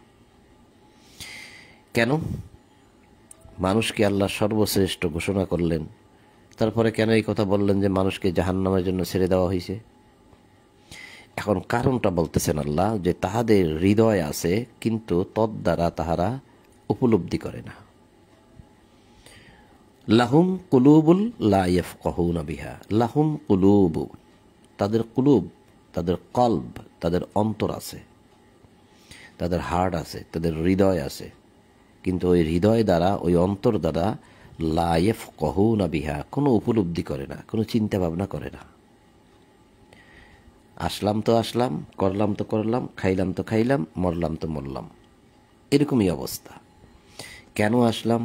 কেন মানুষকে আল্লাহ সর্বশ্রেষ্ঠ ঘোষণা করলেন, তারপরে কেন এই কথা বললেন যে মানুষকে জাহান্নামের জন্য ছেড়ে দেওয়া হয়েছে? এখন কারণটা বলতেছেন আল্লাহ, যে তাহাদের হৃদয় আছে কিন্তু তদ্বারা তাহারা উপলব্ধি করে না। লাহুম কুলুবুল লা ইয়াফকাহুনা বিহা, লাহুম কুলুব, তাদের কুলুব, তাদের কলব, তাদের অন্তর আছে, তাদের হার্ট আছে, তাদের হৃদয় আছে, কিন্তু ওই হৃদয় দ্বারা, ওই অন্তর দ্বারা লা ইয়াফকাহুনা বিহা, কোনো উপলব্ধি করে না, কোনো চিন্তা ভাবনা করে না। আসলাম তো আসলাম, করলাম তো করলাম, খাইলাম তো খাইলাম, মরলাম তো মরলাম, এরকমই অবস্থা। কেন আসলাম,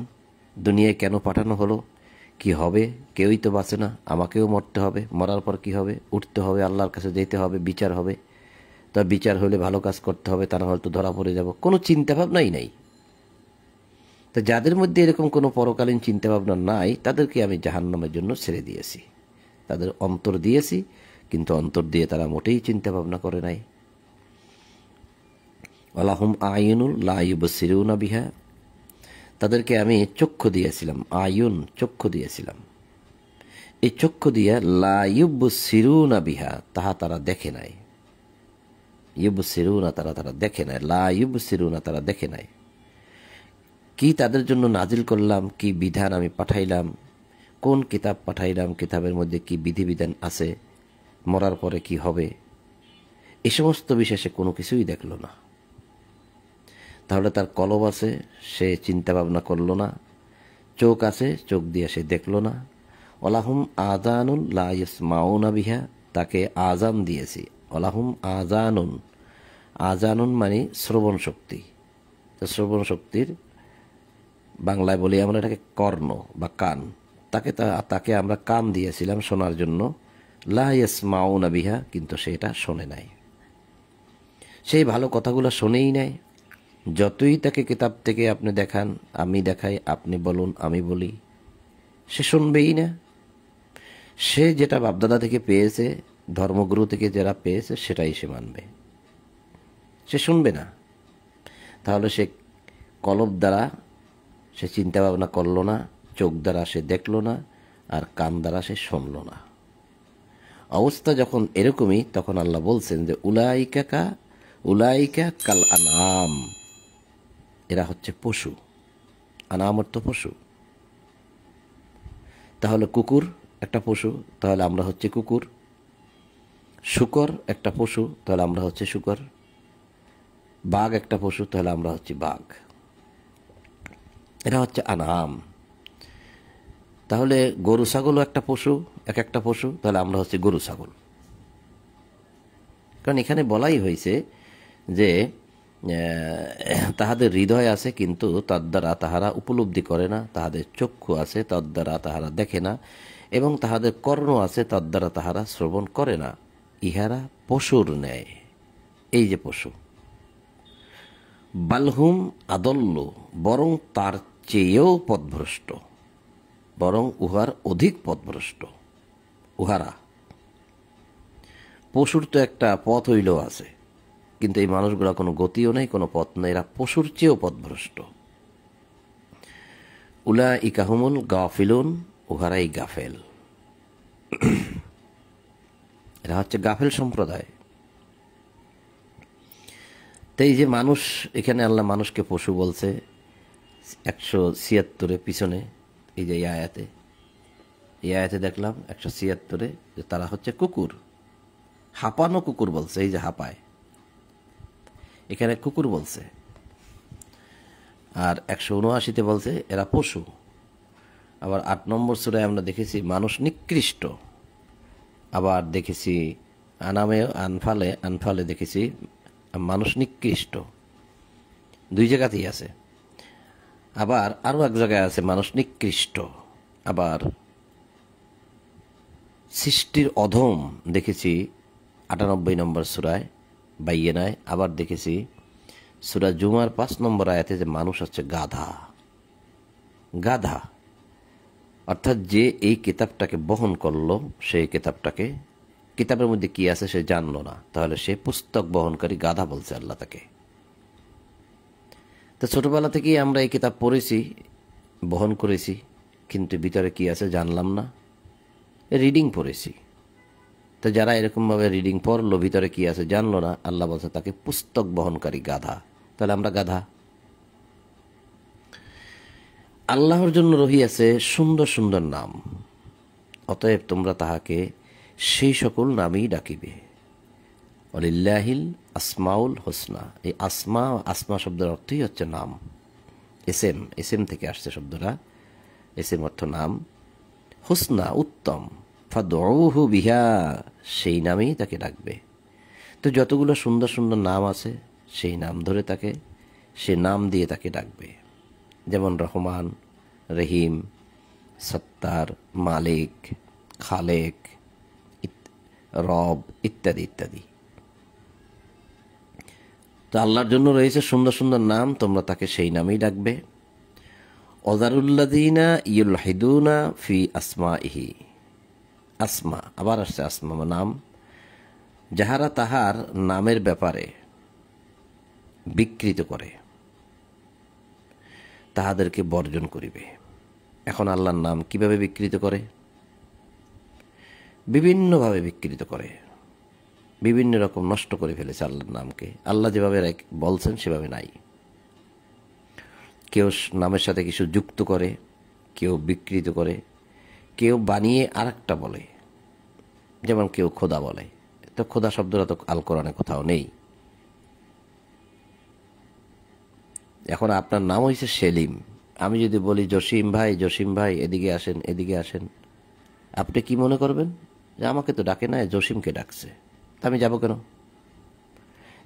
দুনিয়ায় কেন পাঠানো হলো, কি হবে, কেউই তো বাঁচে না, আমাকেও মরতে হবে, মরার পর কি হবে, উঠতে হবে, আল্লাহর কাছে যেতে হবে, বিচার হবে, তা বিচার হলে ভালো কাজ করতে হবে, তা না হয়তো ধরা পড়ে যাব, কোনো চিন্তা ভাবনাই নাই। তো যাদের মধ্যে এরকম কোনো পরকালীন চিন্তা ভাবনা নাই, তাদেরকে আমি জাহান্নামের জন্য ছেড়ে দিয়েছি। তাদের অন্তর দিয়েছি, কিন্তু অন্তর দিয়ে তারা মোটেই চিন্তা ভাবনা করে নাই। ওয়ালাহুম আয়ুনুল লা ইউবসিরুনা বিহা, তাদেরকে আমি চক্ষু দিয়েছিলাম, আয়ুন চক্ষু দিয়েছিলাম, এই চক্ষু দিয়ে লা ইউবসিরুনা বিহা, তাহা তারা দেখে নাই। ইউবসিরুনা তারা দেখে নাই, লা ইউবসিরুনা তারা দেখে নাই। কি তাদের জন্য নাজিল করলাম, কি বিধান আমি পাঠাইলাম, কোন কিতাব পাঠাইলাম, কিতাবের মধ্যে কি বিধিবিধান আছে, মরার পরে কি হবে, এই সমস্ত বিষয়ে সে কোনো কিছুই দেখল না। তাহলে তার কলব আছে, সে চিন্তা ভাবনা করল না, চোখ আছে, চোখ দিয়ে সে দেখল না। ওয়ালাহুম আযানুন লা ইয়াসমাউনা বিহা, তাকে আজান দিয়েছি। ওয়ালাহুম আযানুন, আযানুন মানে শ্রবণ শক্তি। তো শ্রবণ শক্তির বাংলায় বলি আমরা এটাকে কর্ণ বা কান, তাকে আমরা কান দিয়েছিলাম শোনার জন্য। লা ইয়াসমাউনা বিহা, কিন্তু সে এটা শোনে নাই, সেই ভালো কথাগুলো শোনেই নাই। যতই তাকে কিতাব থেকে আপনি দেখান, আমি দেখাই, আপনি বলুন, আমি বলি, সে শুনবেই না। সে যেটা বাপদাদা থেকে পেয়েছে, ধর্মগুরু থেকে যারা পেয়েছে, সেটাই সে মানবে, সে শুনবে না। তাহলে সে কলব দ্বারা সে চিন্তা ভাবনা করলো না, চোখ দ্বারা সে দেখলো না, আর কান দ্বারা সে শুনলো না। অবস্থা যখন এরকমই, তখন আল্লাহ বলছেন যে উলাইকা কাল আনাম, এরা হচ্ছে পশু। আনাম অর্থ পশু। তাহলে কুকুর একটা পশু, তাহলে আমরা হচ্ছে কুকুর। শূকর একটা পশু, তাহলে আমরা হচ্ছে শূকর। বাঘ একটা পশু, তাহলে আমরা হচ্ছে বাঘ। এরা হচ্ছে আনাম। তাহলে গরু ছাগলও একটা পশু, এক একটা পশু, তাহলে আমরা হচ্ছে গরু ছাগল। কারণ এখানে বলাই হয়েছে যে তাহাদের হৃদয় আছে, কিন্তু তার দ্বারা তাহারা উপলব্ধি করে না, তাহাদের চক্ষু আছে, তার দ্বারা তাহারা দেখে না, এবং তাহাদের কর্ণ আছে, তার দ্বারা তাহারা শ্রবণ করে না। ইহারা পশুর ন্যায়। এই যে পশু, বালহুম আদল্য, বরং তার চেয়েও পথভ্রষ্ট, বরং উহার অধিক পথভ্রষ্ট। উহারা, পশুর তো একটা পথ হইলেও আছে, কিন্তু এই মানুষগুলা কোনো গতিও নেই, কোনো পথ নেই, এরা পশুর চেয়েও পথভ্রষ্ট। উলাইকা হুমুল গাফিলুন, উহারাই গাফেল। এরা হচ্ছে গাফেল সম্প্রদায়। তো এই যে মানুষ, এখানে আল্লাহ মানুষকে পশু বলছে 176 পিছনে, এই যে এই আয়াতে দেখলাম 176 যে তারা হচ্ছে কুকুর, হাঁপানো কুকুর বলছে, এই যে হাঁপায়, এখানে কুকুর বলছে। আর 179 বলছে এরা পশু। আবার 8 নম্বর সূরায় আমরা দেখেছি মানুষ নিকৃষ্ট। আবার দেখেছি আনামে, আনফালে দেখেছি মানুষ নিকৃষ্ট, দুই জায়গাতেই আছে। আবার আরো এক জায়গায় আছে মানুষ নিকৃষ্ট, আবার সৃষ্টির অধম দেখেছি ৯৮ নম্বর সূরায় বাইয়েনায়, আবার দেখেছি সূরা জুমার ৫ নম্বর আয়াতে যে মানুষ হচ্ছে গাধা। গাধা অর্থাৎ যে এই কিতাবটাকে বহন করলো, সেই কিতাবের মধ্যে কি আছে সে জানলো না, তাহলে সে পুস্তক বহনকারী গাধা বলছে আল্লাহ তাকে। তো ছোটবেলা থেকেই আমরা এই কিতাব পড়েছি, বহন করেছি, কিন্তু ভিতরে কি আছে জানলাম না, রিডিং পড়েছি। তো যারা এরকমভাবে রিডিং পড়লো, ভিতরে কি আছে জানলো না, আল্লাহ বলছে তাকে পুস্তক বহনকারী গাধা। তাহলে আমরা গাধা। আল্লাহর জন্য রহিয়াছে সুন্দর সুন্দর নাম, অতএব তোমরা তাহাকে সেই সকল নামেই ডাকিবে। ওয়ালিল্লাহিল আসমাউল হোসনা, এই আসমা শব্দের অর্থই হচ্ছে নাম। এসএম থেকে আসছে শব্দটা, এসএম অর্থ নাম, হোসনা উত্তম, ফাদউহু বিহা, সেই নামেই তাকে ডাকবে। তো যতগুলো সুন্দর সুন্দর নাম আছে সেই নাম ধরে তাকে, সে নাম দিয়ে তাকে ডাকবে। যেমন রহমান, রহিম, সত্তার, মালিক, খালেক, রব ইত্যাদি ইত্যাদি। তো আল্লাহর জন্য রয়েছে সুন্দর সুন্দর নাম, তোমরা তাকে সেই নামেই ডাকবে। ওয়াজারুল্লাযীনা ইউলহিদুনা ফি আসমাইহি, আসমা আবার আসছে আসমা নাম, যাহারা তাহার নামের ব্যাপারে বিকৃত করে তাহাদেরকে বর্জন করিবে। এখন আল্লাহর নাম কিভাবে বিকৃত করে? বিভিন্নভাবে বিকৃত করে, বিভিন্ন রকম নষ্ট করে ফেলেছে আল্লাহর নামকে। আল্লাহ যেভাবে বলছেন সেভাবে নাই। কেউ নামের সাথে কিছু যুক্ত করে, কেউ বিকৃত করে, কেউ বানিয়ে আরেকটা বলে। যেমন কেউ খোদা বলে, তো খোদা শব্দটা তো আল কোরআনে কোথাও নেই। এখন আপনার নাম হয়েছে সেলিম, আমি যদি বলি জসিম ভাই এদিকে আসেন, এদিকে আসেন, আপনি কি মনে করবেন যে আমাকে তো ডাকে না, জসিমকে ডাকছে, তা আমি যাব কেন?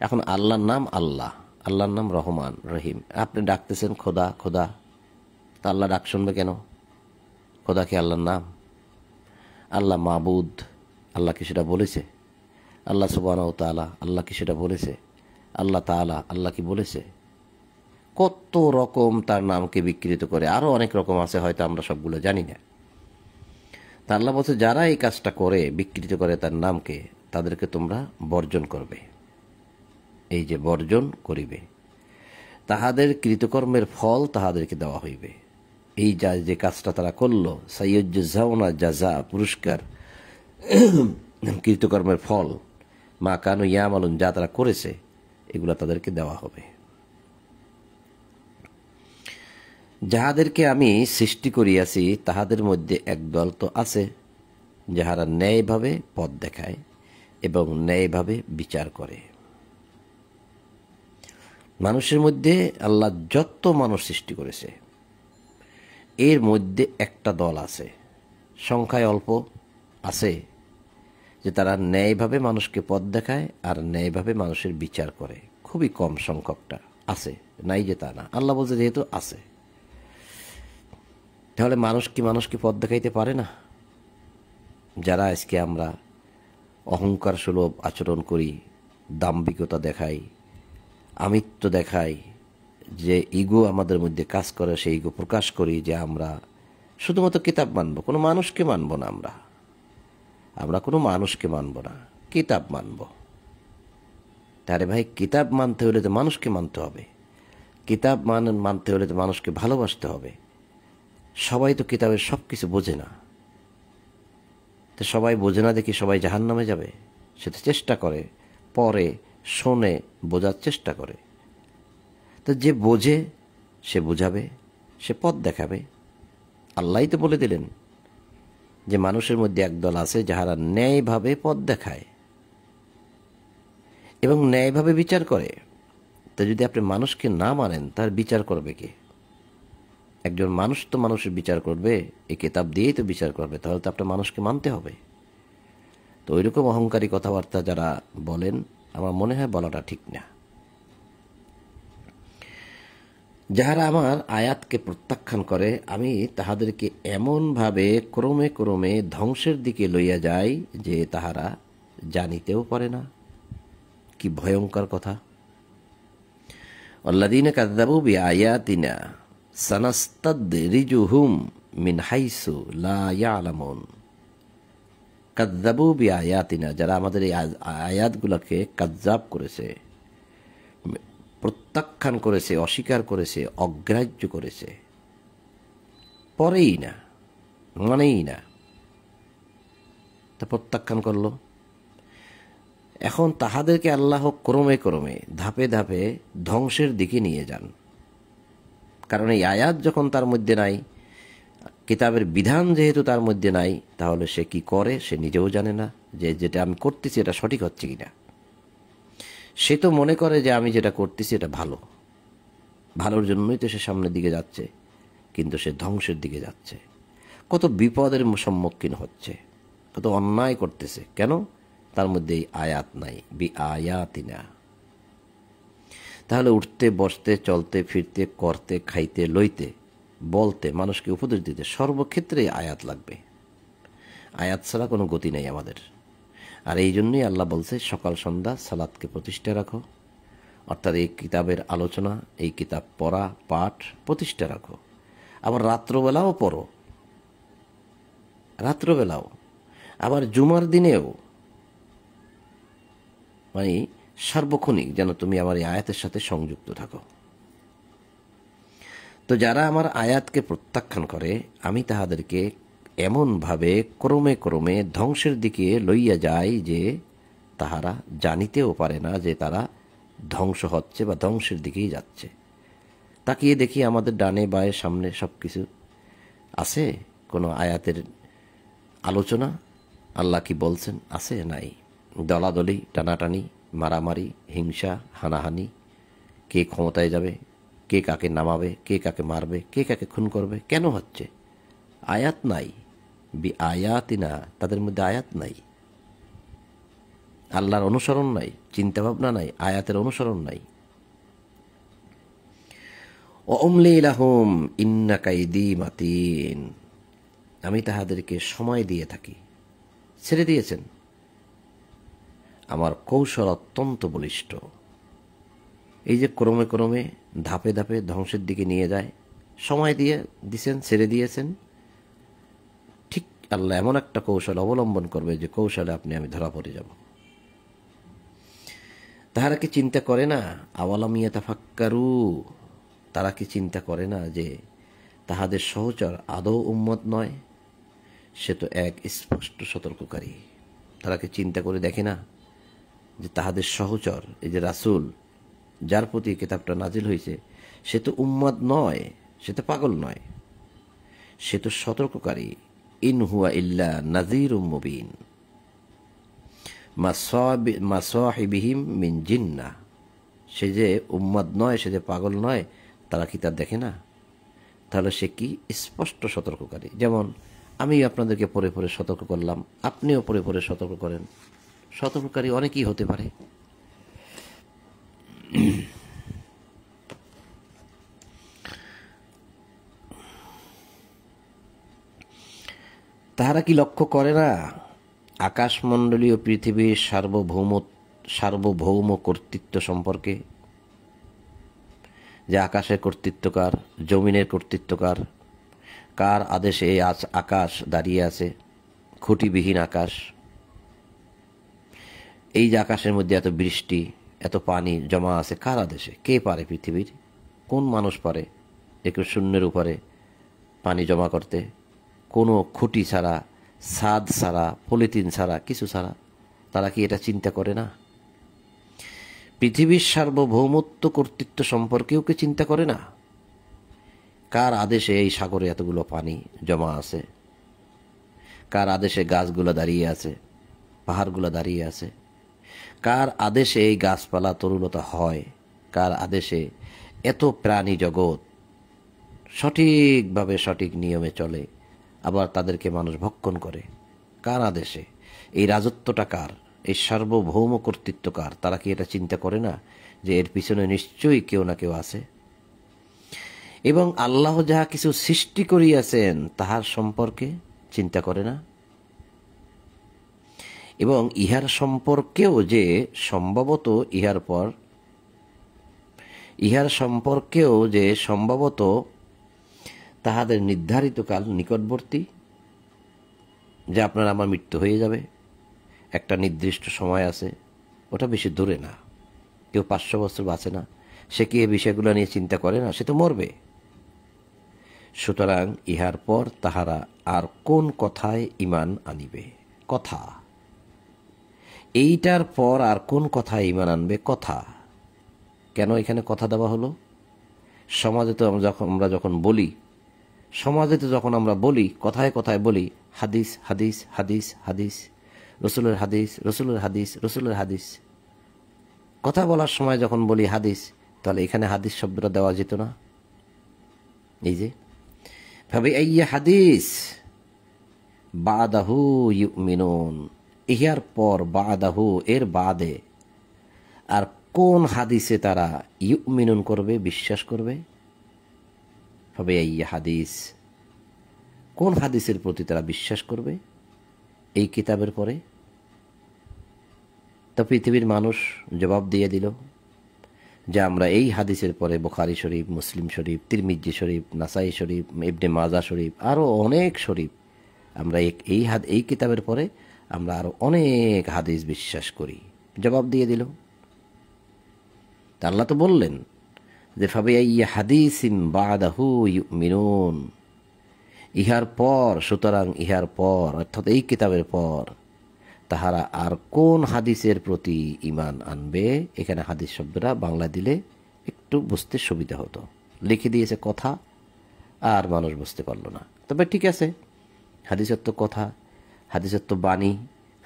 এখন আল্লাহর নাম আল্লাহ, আল্লাহর নাম রহমান রহিম, আপনি ডাকতেছেন খোদা খোদা, তা আল্লাহ ডাক শুনবে কেন? খোদা কি আল্লাহর নাম? আল্লাহ মাবুদ, আল্লাহ কি সেটা বলেছে? আল্লাহ সুবহানাহু ওয়া তাআলা, আল্লাহ কি সেটা বলেছে? আল্লাহ তাআলা, আল্লাহ কি বলেছে? কত রকম তার নামকে বিকৃত করে, আরো অনেক রকম আছে, হয়তো আমরা সবগুলো জানি না। তা আল্লাহ বলছে যারা এই কাজটা করে, বিকৃত করে তার নামকে, তাদেরকে তোমরা বর্জন করবে। এই যে বর্জন করিবে, তাহাদের কৃতকর্মের ফল তাহাদেরকে দেওয়া হইবে। এই যে কাজটা তারা করলো, সাইয়্যুজাউনা জাযা, পুরস্কার, কৃতকর্মের ফল, মা কানু ইয়ামালুন, যা তারা করেছে, এগুলা তাদেরকে দেওয়া হবে। যাহাদেরকে আমি সৃষ্টি করিয়াছি তাহাদের মধ্যে একদল তো আছে, যাহারা ন্যায়ভাবে পথ দেখায় এবং ন্যায়ভাবে বিচার করে। মানুষের মধ্যে আল্লাহ যত মানুষ সৃষ্টি করেছে, এর মধ্যে একটা দল আছে, সংখ্যায় অল্প আছে, যে তারা ন্যায়ভাবে মানুষকে পথ দেখায় আর ন্যায়ভাবে মানুষের বিচার করে। খুবই কম সংখ্যকটা আছে, নাই যে তা না। আল্লাহ বলছে যেহেতু আছে, তাহলে মানুষকে পথ দেখাইতে পারে না? যারা আজকে আমরা অহংকার সুলভ আচরণ করি, দাম্ভিকতা দেখাই, আমিত্ব দেখাই, যে ইগো আমাদের মধ্যে কাজ করে, সেই ইগো প্রকাশ করি যে আমরা শুধুমাত্র কিতাব মানব, কোনো মানুষকে মানব না, আমরা কোনো মানুষকে মানব না, কিতাব মানব। তারে ভাই, কিতাব মানতে হলে তো মানুষকে মানতে হবে, কিতাব মানতে হলে তো মানুষকে ভালোবাসতে হবে। সবাই তো কিতাবের সব কিছু বোঝে না, তো সবাই বোঝে না দেখি সবাই জাহান্নামে যাবে? সে তো চেষ্টা করে, পড়ে, শোনে, বোঝার চেষ্টা করে। তো যে বোঝে সে বুঝাবে, সে পথ দেখাবে। আল্লাহই তো বলে দিলেন যে মানুষের মধ্যে একদল আছে যাহারা ন্যায়ভাবে পথ দেখায় এবং ন্যায়ভাবে বিচার করে। তো যদি আপনি মানুষকে না মানেন, তার বিচার করবে কে? একজন মানুষ তো মানুষের বিচার করবে, এই কিতাব দিয়েই তো বিচার করবে, তাহলে তো আপনার মানুষকে মানতে হবে। তো ওইরকম অহংকারী কথাবার্তা যারা বলেন, আমার মনে হয় বলাটা ঠিক না। যাহারা আমার আয়াতকে প্রত্যাখ্যান করে আমি তাহাদেরকে এমনভাবে ক্রমে ক্রমে ধ্বংসের দিকে লইয়া যাই যে তাহারা জানিতেও পারে না। কি ভয়ঙ্কর কথা! আল্লাযীনা কাযযাবু বিআয়াতিনা সানাস্তাদরিজুহুম মিন হাইসু লা ইয়ালামুন। কাযযাবু বিআয়াতিনা, যারা আমাদের এই আয়াতগুলোকে কাযযাব করেছে, প্রত্যাখ্যান করেছে, অস্বীকার করেছে, অগ্রাহ্য করেছে, পরেই না, মানেই না, তা প্রত্যাখ্যান করল। এখন তাহাদেরকে আল্লাহ ক্রমে ক্রমে ধাপে ধাপে ধ্বংসের দিকে নিয়ে যান। কারণ এই আয়াত যখন তার মধ্যে নাই, কিতাবের বিধান যেহেতু তার মধ্যে নাই, তাহলে সে কি করে সে নিজেও জানে না যে যেটা আমি করতেছি এটা সঠিক হচ্ছে কিনা। সে তো মনে করে যে আমি যেটা করতেছি এটা ভালো, ভালোর জন্যই তো সে সামনের দিকে যাচ্ছে, কিন্তু সে ধ্বংসের দিকে যাচ্ছে। কত বিপদের সম্মুখীন হচ্ছে, কত অন্যায় করতেছে। কেন? তার মধ্যে এই আয়াত নাই, বিআয়াতিনা। তাহলে উঠতে বসতে চলতে ফিরতে করতে খাইতে লইতে বলতে মানুষকে উপদেশ দিতে সর্বক্ষেত্রে আয়াত লাগবে। আয়াত ছাড়া কোনো গতি নেই আমাদের। আর এই জন্যই আল্লাহ বলছে সকাল সন্ধ্যা সালাতকে প্রতিষ্ঠা রাখো, অর্থাৎ এই কিতাবের আলোচনা, এই কিতাব পড়া পাঠ প্রতিষ্ঠা রাখো। আবার রাত্রবেলাও পড়ো, রাত্রবেলাও, আবার জুমার দিনেও, মানে সার্বক্ষণিক যেন তুমি আমার এই আয়াতের সাথে সংযুক্ত থাকো। তো যারা আমার আয়াতকে প্রত্যাখ্যান করে আমি তাহাদেরকে এমনভাবে ক্রমে ক্রমে ধ্বংসের দিকে লইয়া যাই যে তাহারা জানিতেও পারে না যে তারা ধ্বংস হচ্ছে বা ধ্বংসের দিকেই যাচ্ছে। তাকিয়ে দেখি আমাদের ডানে বায়ে সামনে সব কিছু আছে কোনো আয়াতের আলোচনা? আল্লাহ কি বলছেন? আছে? নাই। দলাদলি, টানাটানি, মারামারি, হিংসা, হানাহানি, কে ক্ষমতায় যাবে, কে কাকে নামাবে, কে কাকে মারবে, কে কাকে খুন করবে, কেন হচ্ছে? আয়াত নাই, বিআয়াতিনা, তাদের মধ্যে আয়াত নাই, আল্লাহর অনুসরণ নাই, চিন্তাভাবনা নাই, আয়াতের অনুসরণ নাই। ওয়াউমলি লাহুম ইন্না কাইদি মাতিন, আমি তাহাদেরকে সময় দিয়ে থাকি। ছেড়ে দিয়েছেন, আমার কৌশল অত্যন্ত বলিষ্ঠ। এই যে ক্রমে ক্রমে ধাপে ধাপে ধ্বংসের দিকে নিয়ে যায়, সময় দিয়ে দিছেন, ছেড়ে দিয়েছেন, ঠিক আল্লাহ এমন একটা কৌশল অবলম্বন করবে যে কৌশলে আপনি আমি ধরা পড়ে যাব। তাহারা কি চিন্তা করে না? আওয়ালাম ইয়াতাফাক্কারু, তারা কি চিন্তা করে না যে তাহাদের সহচর আদৌ উম্মত নয়? সে তো এক স্পষ্ট সতর্ককারী। তারা কি চিন্তা করে দেখে না যে তাহাদের সহচর, এই যে রাসূল যার প্রতি কিতাবটা নাজিল হয়েছে, সে তো উম্মত নয়, সে তো পাগল নয়, সে তো সতর্ককারী। ইন হুয়া ইল্লা নাযীরুম মুবিন মা সাহিবিহিম মিন জিন্নাহ, সে যে উম্মত নয়, সে যে পাগল নয়, তারা কি তা দেখে না? তাহলে সে কি স্পষ্ট সতর্ককারী। যেমন আমি আপনাদেরকে পরে পরে সতর্ক করলাম, আপনিও পরে পরে সতর্ক করেন। সতর্ককারী অনেকেই হতে পারে। তাহারা কি লক্ষ্য করে না আকাশমণ্ডলীয় পৃথিবীর সার্বভৌম কর্তৃত্ব সম্পর্কে? যে আকাশের কর্তৃত্বকার, জমিনের কর্তৃত্বকার, কার আদেশে এই আকাশ দাঁড়িয়ে আছে, খুঁটিবিহীন আকাশ। এই যে আকাশের মধ্যে এত বৃষ্টি, এত পানি জমা আছে, কার আদেশে? কে পারে? পৃথিবীর কোন মানুষ পারে একটু শূন্যের উপরে পানি জমা করতে? কোনো খুঁটি ছাড়া, ছাদ ছাড়া, পলিথিন ছাড়া, কিছু ছাড়া। তারা কি এটা চিন্তা করে না? পৃথিবীর সার্বভৌমত্ব কর্তৃত্ব সম্পর্কেও কি চিন্তা করে না? কার আদেশে এই সাগরে এতগুলো পানি জমা আছে? কার আদেশে গাছগুলো দাঁড়িয়ে আছে, পাহাড়গুলো দাঁড়িয়ে আছে? কার আদেশে এই গাছপালা তরুলতা হয়? কার আদেশে এত প্রাণী জগৎ সঠিকভাবে সঠিক নিয়মে চলে, আবার তাদেরকে মানুষ ভক্ষণ করে? কার আদেশে? এই রাজত্বটা কার? এই সার্বভৌম কর্তৃত্ব কার? তারা কি এটা চিন্তা করে না যে এর পিছনে নিশ্চয়ই কেউ না কেউ আছে? এবং আল্লাহ যাহা কিছু সৃষ্টি করিয়াছেন তাহার সম্পর্কে চিন্তা করে না, এবং ইহার সম্পর্কেও যে সম্ভবত তাহাদের নির্ধারিত কাল নিকটবর্তী, যে আপনার আমার মৃত্যু হয়ে যাবে, একটা নির্দিষ্ট সময় আছে, ওটা বেশি দূরে না। কেউ 500 বছর বাঁচে না, সে কি এই বিষয়গুলো নিয়ে চিন্তা করে না? সে তো মরবে। সুতরাং ইহার পর তাহারা আর কোন কথায় ঈমান আনিবে? কথা। এইটার পর আর কোন কথায় ঈমান আনবে? কথা। কেন এখানে কথা দেওয়া হলো? সমাজে তো আমরা যখন বলি, কথায় কথায় বলি হাদিস হাদিস হাদিস হাদিস, রসুলের হাদিস রসুলের হাদিস রসুলের হাদিস। কথা বলার সময় যখন বলি হাদিস, তাহলে এখানে হাদিস শব্দটা দেওয়া যেত না? এই যে ভাবে আইয়া হাদিস বাদাহু ইউমিনুন, ইহার পর বাদাহু, এর বাদে আর কোন হাদিসে তারা ইউমিনুন করবে, বিশ্বাস করবে? ভাবে আইয়া হাদিস, কোন হাদিসের প্রতি তারা বিশ্বাস করবে এই কিতাবের পরে? তো পৃথিবীর মানুষ জবাব দিয়ে দিল যে আমরা এই হাদিসের পরে বুখারী শরীফ, মুসলিম শরীফ, তিরমিজি শরীফ, নাসাই শরীফ, ইবনে মাজা শরীফ, আরও অনেক শরীফ, আমরা এই কিতাবের পরে আমরা আরো অনেক হাদিস বিশ্বাস করি। জবাব দিয়ে দিল। তা আল্লাহ তো বললেন যে ফাবিআইয়ি হাদিসিন বাদাহু ইউমিনুন, ইহার পর, সুতরাং ইহার পর অর্থাৎ এই কিতাবের পর তাহারা আর কোন হাদিসের প্রতি ঈমান আনবে? এখানে হাদিস শব্দটা বাংলা দিলে একটু বুঝতে সুবিধা হতো। লিখে দিয়েছে কথা, আর মানুষ বুঝতে পারল না। তবে ঠিক আছে, হাদিসের তো কথা, হাদিসের তো বাণী,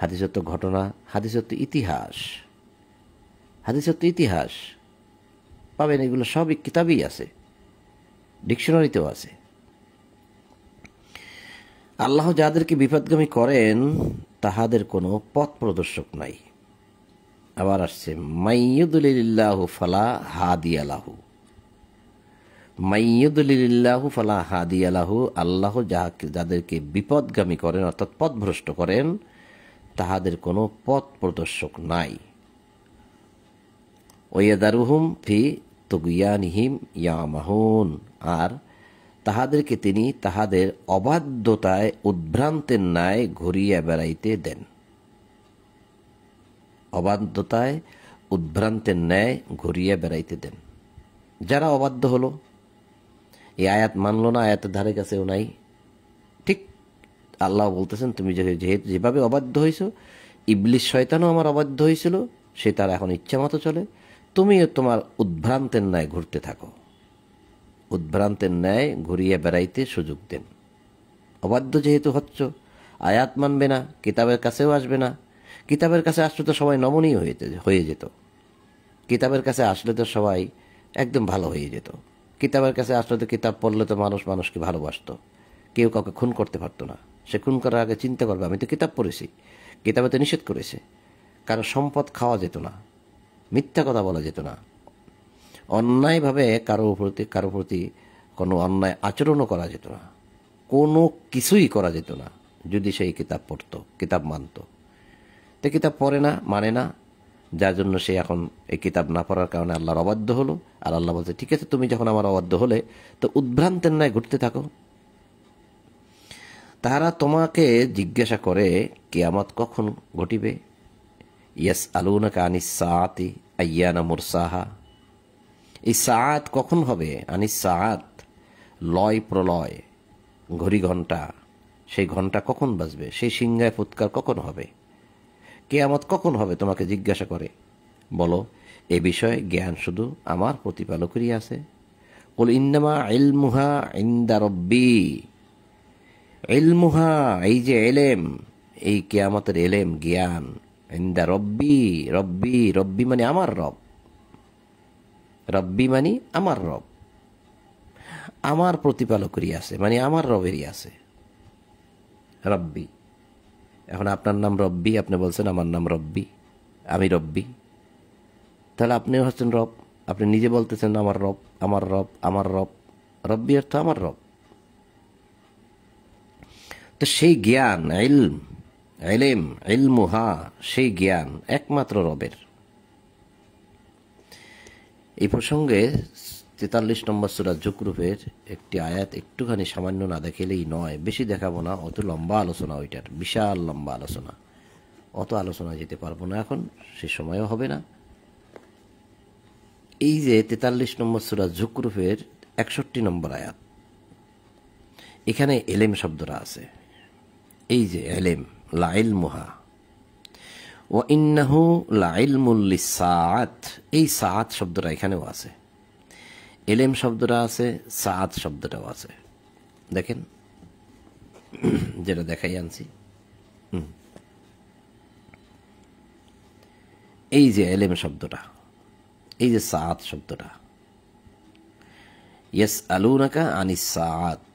হাদিসের তো ঘটনা, হাদিসের তো ইতিহাস পাবেন। এগুলো সবই কিতাবেই আছে, ডিকশনারিতেও আছে। আল্লাহ যাদেরকে বিপদগামী করেন তাহাদের কোনো পথ প্রদর্শক নাই। আবার আসছে মাইয়ুদলিল্লাহু ফালা হাদিয়া লাহু, মাইয়ুদলিল্লাহু ফালা হাদিয়া লাহু, আল্লাহ যাদেরকে বিপদগামী করেন অর্থাৎ পথভ্রষ্ট করেন তাহাদের কোনো পথ প্রদর্শক নাই। ওয়াদারুহুম ফি তুগয়ানিহিম ইয়ামাহুন, আর তাহাদেরকে তিনি তাহাদের অবাধ্যতায় উদ্ভ্রান্তের ন্যায় ঘুরিয়া বেড়াইতে দেন। অবাধ্যতায় উদ্ভ্রান্তের ন্যায় ঘুরিয়া বেড়াইতে দেন। যারা অবাধ্য হলো, এই আয়াত মানলো না, আয়াতের ধারে কাছেও নাই, ঠিক আল্লাহ বলতেছেন তুমি যেভাবে অবাধ্য হয়েছ, ইবলিস শয়তানও আমার অবাধ্য হয়েছিল, সে তার এখন ইচ্ছা মতো চলে, তুমিও তোমার উদ্ভ্রান্তের ন্যায় ঘুরতে থাকো। উদ্ভ্রান্তের ন্যায় ঘুরিয়ে বেড়াইতে সুযোগ দেন। অবাধ্য যেহেতু হচ্ছ, আয়াত মানবে না, কিতাবের কাছেও আসবে না। কিতাবের কাছে আসলে তো সবাই নমনীয় হয়ে যেত। কিতাবের কাছে আসলে তো সবাই একদম ভালো হয়ে যেত। কিতাবের কাছে আসলে তো কিতাব পড়লে তো মানুষ মানুষকে ভালোবাসত। কেউ কাউকে খুন করতে পারতো না। সে খুন করার আগে চিন্তা করবে আমি তো কিতাব পড়েছি, কিতাবে তো নিষেধ করেছে। কারো সম্পদ খাওয়া যেত না, মিথ্যা কথা বলা যেত না, অন্যায়ভাবে কারো প্রতি কোনো অন্যায় আচরণও করা যেত না, কোনো কিছুই করা যেত না যদি সেই কিতাব পড়ত, কিতাব মানত। তো কিতাব পড়ে না, মানে না, যার জন্য সে এখন এই কিতাব না পড়ার কারণে আল্লাহর অবাধ্য হলো। আর আল্লাহ বলছে ঠিক আছে, তুমি যখন আমার অবাধ্য হলে তো উদ্ভ্রান্তের ন্যায় ঘুরতে থাকো। তাহারা তোমাকে জিজ্ঞাসা করে কিয়ামত কখন ঘটিবে। ইয়াসআলুনাকা আনিস সাআতি আইয়ানা মুরসাহা, এই সাআত কখন হবে? আনিস সাআত, লয় প্রলয়, ঘড়ি ঘন্টা, সেই ঘন্টা কখন বাজবে, সেই সিংহায় ফুৎকার কখন হবে, কিয়ামত কখন হবে তোমাকে জিজ্ঞাসা করে। বলো এ বিষয়ে জ্ঞান শুধু আমার প্রতিপালকেরই আছে। কুল ইন্নামা ইলমুহা ইনদা রব্বি, ইলমুহা, এই যে এলেম, এই কিয়ামতের এলেম, জ্ঞান, ইনদা রব্বি, রব্বি, রব্বি মানে আমার রব, রব্বি মানে আমার রব, আমার প্রতিপালকেরই আছে, মানে আমার রবেরই আছে, রব্বি। এখন আপনার নাম রব্বি, আপনি বলছেন আমার নাম রব্বি, আমি রব্বি, তাহলে আপনিও হচ্ছেন রব। আপনি নিজে বলতেছেন আমার রব, আমার রব, আমার রব, রব্বি অর্থ আমার রব। তো সেই জ্ঞান, ইলম, ইলমুহা, সেই জ্ঞান একমাত্র রবের। এই প্রসঙ্গে 43 নম্বর সূরা যুকরুফের একটি আয়াত একটুখানি সামান্য না দেখালেই নয়, বেশি দেখাবো না, অত লম্বা আলোচনা, ওইটার বিশাল লম্বা আলোচনা, অত আলোচনা যেতে পারবো না এখন, সে সময়ও হবে না। এই যে 43 নম্বর সূরা যুকরুফের 61 নম্বর আয়াত, এখানে এলেম শব্দটা আছে। এই যে এলেম, লা ইলমুহা ওয়া ইন্নাহু লা ইলমুল লিসসাআত, এই সাআত শব্দটা এখানেও আছে, এলেম শব্দটা আছে, সাআত শব্দটাও আছে। দেখেন যেটা দেখাই আনছি, এই যে এলেম শব্দটা, এই যে সাআত শব্দটা, ইয়াসআলুনাকা আনিস সাআত,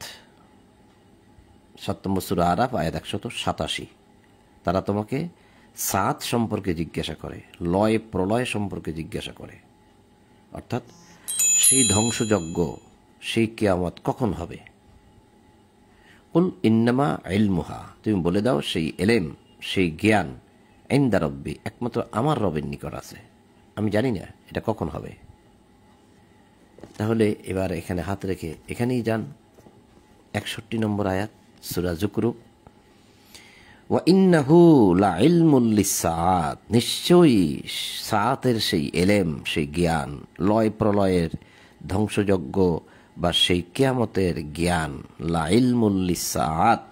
7 নম্বর সূরা আরাফ আয়াত 187। তারা তোমাকে সাআত সম্পর্কে জিজ্ঞাসা করে, লয় প্রলয় সম্পর্কে জিজ্ঞাসা করে, অর্থাৎ সেই ধ্বংসযজ্ঞ, সেই কিয়ামত কখন হবে। কুল ইন্নামা ইলমুহা, তুমি বলে দাও সেই এলেম, সেই জ্ঞান ইনদা রব্বি, একমাত্র আমার রবের নিকট আছে, আমি জানি না এটা কখন হবে। তাহলে এবার এখানে হাত রেখে এখানেই যান 61 নম্বর আয়াত সূরা যুকরুফ, ওয়া ইন্নাহু লা ইলমুল লিসসাআত, নিশ্চয়ই সাআতের সেই এলেম, সেই জ্ঞান, লয় প্রলয়ের ধ্বংসযজ্ঞ বা সেই কিয়ামতের জ্ঞান, লা ইলমুল লিসসাআত,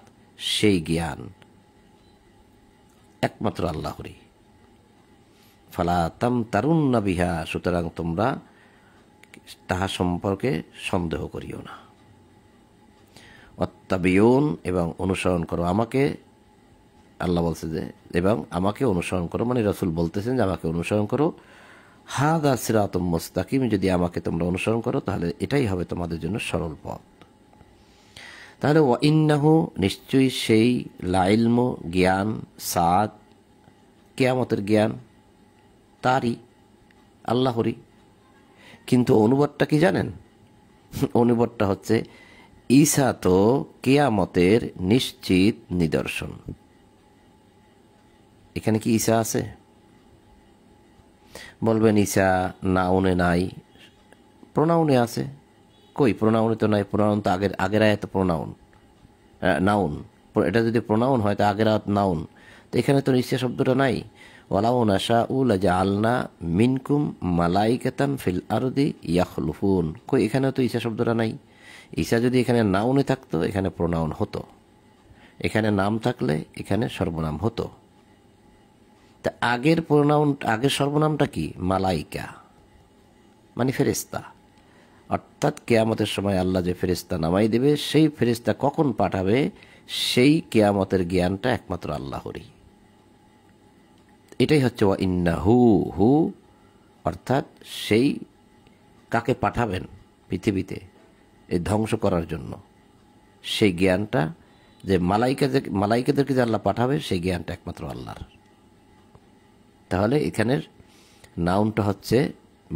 সেই জ্ঞান একমাত্র আল্লাহরই। ফালা তামতারুন্না বিহা, সুতরাং তোমরা তাহা সম্পর্কে সন্দেহ করিও না। ওয়াত্তাবিউন, এবং অনুসরণ করো আমাকে, আল্লাহ বলছে যে এবং আমাকে অনুসরণ করো, মানে রাসূল বলতেছেন যে আমাকে অনুসরণ করো। হাযা সিরাতুম মুস্তাকিম, যদি আমাকে তোমরা অনুসরণ করো তাহলে এটাই হবে তোমাদের জন্য সরল পথ। তাহলে ওয়া ইন্নাহু, নিশ্চয়ই সেই, লা ইলমু, জ্ঞান, সাআত, কিয়ামতের জ্ঞান তারই, আল্লাহরই। কিন্তু অনুবাদটা কি জানেন? অনুবাদটা হচ্ছে ঈসা তো কিয়ামতের নিশ্চিত নিদর্শন। এখানে কি ঈসা আছে? বলবেন ঈসা নাউনে নাই, প্রোনাউনে আছে। কই প্রোনাউনে তো নাই, প্রোনাউন তো আগের আয়াতে প্রোনাউন, নাউন। এটা যদি প্রোনাউন হয় তো আগের আয়াত নাউন, তো এখানে তো ঈসা শব্দটা নাই। ওয়ালাউ নাশাউ লাজআলনা মিনকুম মালাইকাতাম ফিল আরদি ইয়াখলুফুন, কই এখানেও তো ঈসা শব্দটা নাই। ঈসা যদি এখানে নাউনে থাকতো এখানে প্রোনাউন হতো, এখানে নাম থাকলে এখানে সর্বনাম হতো। তা আগের প্রোনাউন, আগের সর্বনামটা কি? মালাইকা, মানে ফেরেশতা। অর্থাৎ কিয়ামতের সময় আল্লাহ যে ফেরেশতা নামাই দেবে, সেই ফেরেশতা কখন পাঠাবে, সেই কিয়ামতের জ্ঞানটা একমাত্র আল্লাহরই। এটাই হচ্ছে ওয়া ইন্নাহু, হু অর্থাৎ সেই কাকে পাঠাবেন পৃথিবীতে এই ধ্বংস করার জন্য, সেই জ্ঞানটা যে মালাইকাদেরকে যে আল্লাহ পাঠাবে, সেই জ্ঞানটা একমাত্র আল্লাহর। তাহলে এখানের নাউনটা হচ্ছে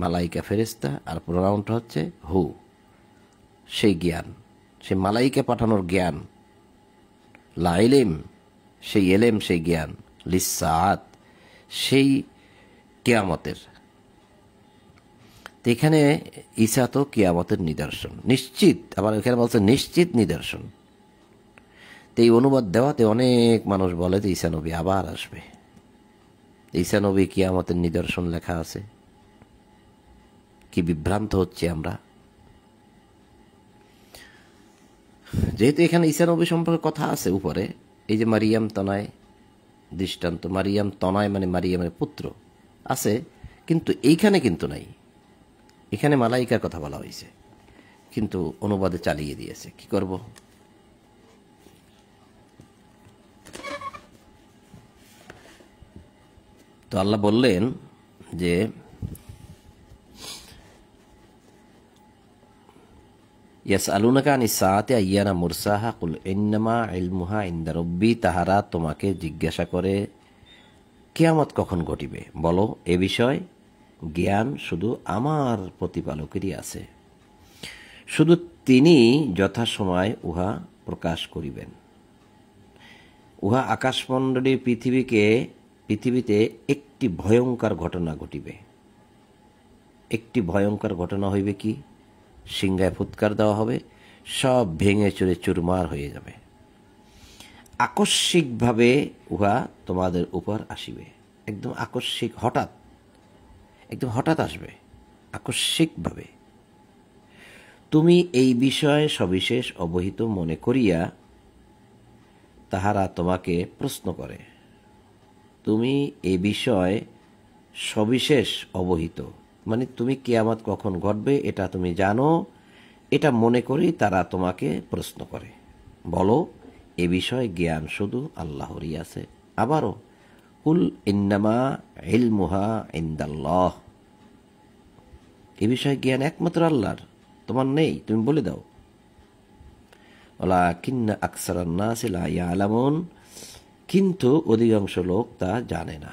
মালাইকা ফেরেশতা, আর প্রোনাউনটা হচ্ছে হু, সেই জ্ঞান, সেই মালাইকা পাঠানোর জ্ঞান। লা ইলম, সেই এলেম, সেই জ্ঞান। লিসসাআত, সেই কিয়ামতের। তো এখানে ঈসা তো কিয়ামতের নিদর্শন, নিশ্চিত, আবার এখানে বলছে নিশ্চিত নিদর্শন। তো এই অনুবাদ দেওয়াতে অনেক মানুষ বলে যে ঈসা নবী আবার আসবে, ঈসা নবী কিয়ামতের নিদর্শন লেখা আছে। কি বিভ্রান্ত হচ্ছে আমরা। যেহেতু এখানে ঈসা নবী সম্পর্কে কথা আছে উপরে, এই যে মারিয়াম তনয় দৃষ্টান্ত, মারিয়াম তনয় মানে মারিয়ামের পুত্র আছে, কিন্তু এইখানে কিন্তু নাই। এখানে মালাইকার কথা বলা হয়েছে, কিন্তু অনুবাদে চালিয়ে দিয়েছে। কি করব? তো আল্লাহ বললেন যে ইয়াসআলুনাকা আনিস সাআতি আইয়ানা মুরসাহা কুল ইন্নামা ইলমুহা ইনদা রাব্বি, তাহারা তোমাকে জিজ্ঞাসা করে কিয়ামত কখন ঘটিবে, বলো এ বিষয় জ্ঞান শুধু আমার প্রতিপালকেরই আছে। শুধু তিনি যথাসময় উহা প্রকাশ করিবেন। উহা আকাশমণ্ডলী পৃথিবীতে একটি ভয়ঙ্কর ঘটনা ঘটিবে। একটি ভয়ঙ্কর ঘটনা হইবে কি? সিংহায় ফুৎকার দেওয়া হবে, সব ভেঙে চুরে চুরমার হয়ে যাবে। আকস্মিকভাবে উহা তোমাদের উপর আসিবে। একদম আকস্মিক, হঠাৎ, একদম হঠাৎ আসবে, আকস্মিকভাবে। তুমি এই বিষয়ে সবিশেষ অবহিত মনে করিয়া তাহারা তোমাকে প্রশ্ন করে। তুমি এই বিষয়ে সবিশেষ অবহিত, মানে তুমি কিয়ামত কখন ঘটবে এটা তুমি জানো, এটা মনে করি তারা তোমাকে প্রশ্ন করে। বলো, এ বিষয়ে জ্ঞান শুধু আল্লাহরই আছে। আবারও, কুল ইন্নামা ইলমুহা ইনদাল্লাহ, এ বিষয়ে জ্ঞান একমাত্র আল্লাহর, তোমার নেই, তুমি বলে দাও। ওয়ালাকিন্না আকসারান নাসি লা ইয়ালামুন, কিন্তু অধিকাংশ লোক তা জানে না।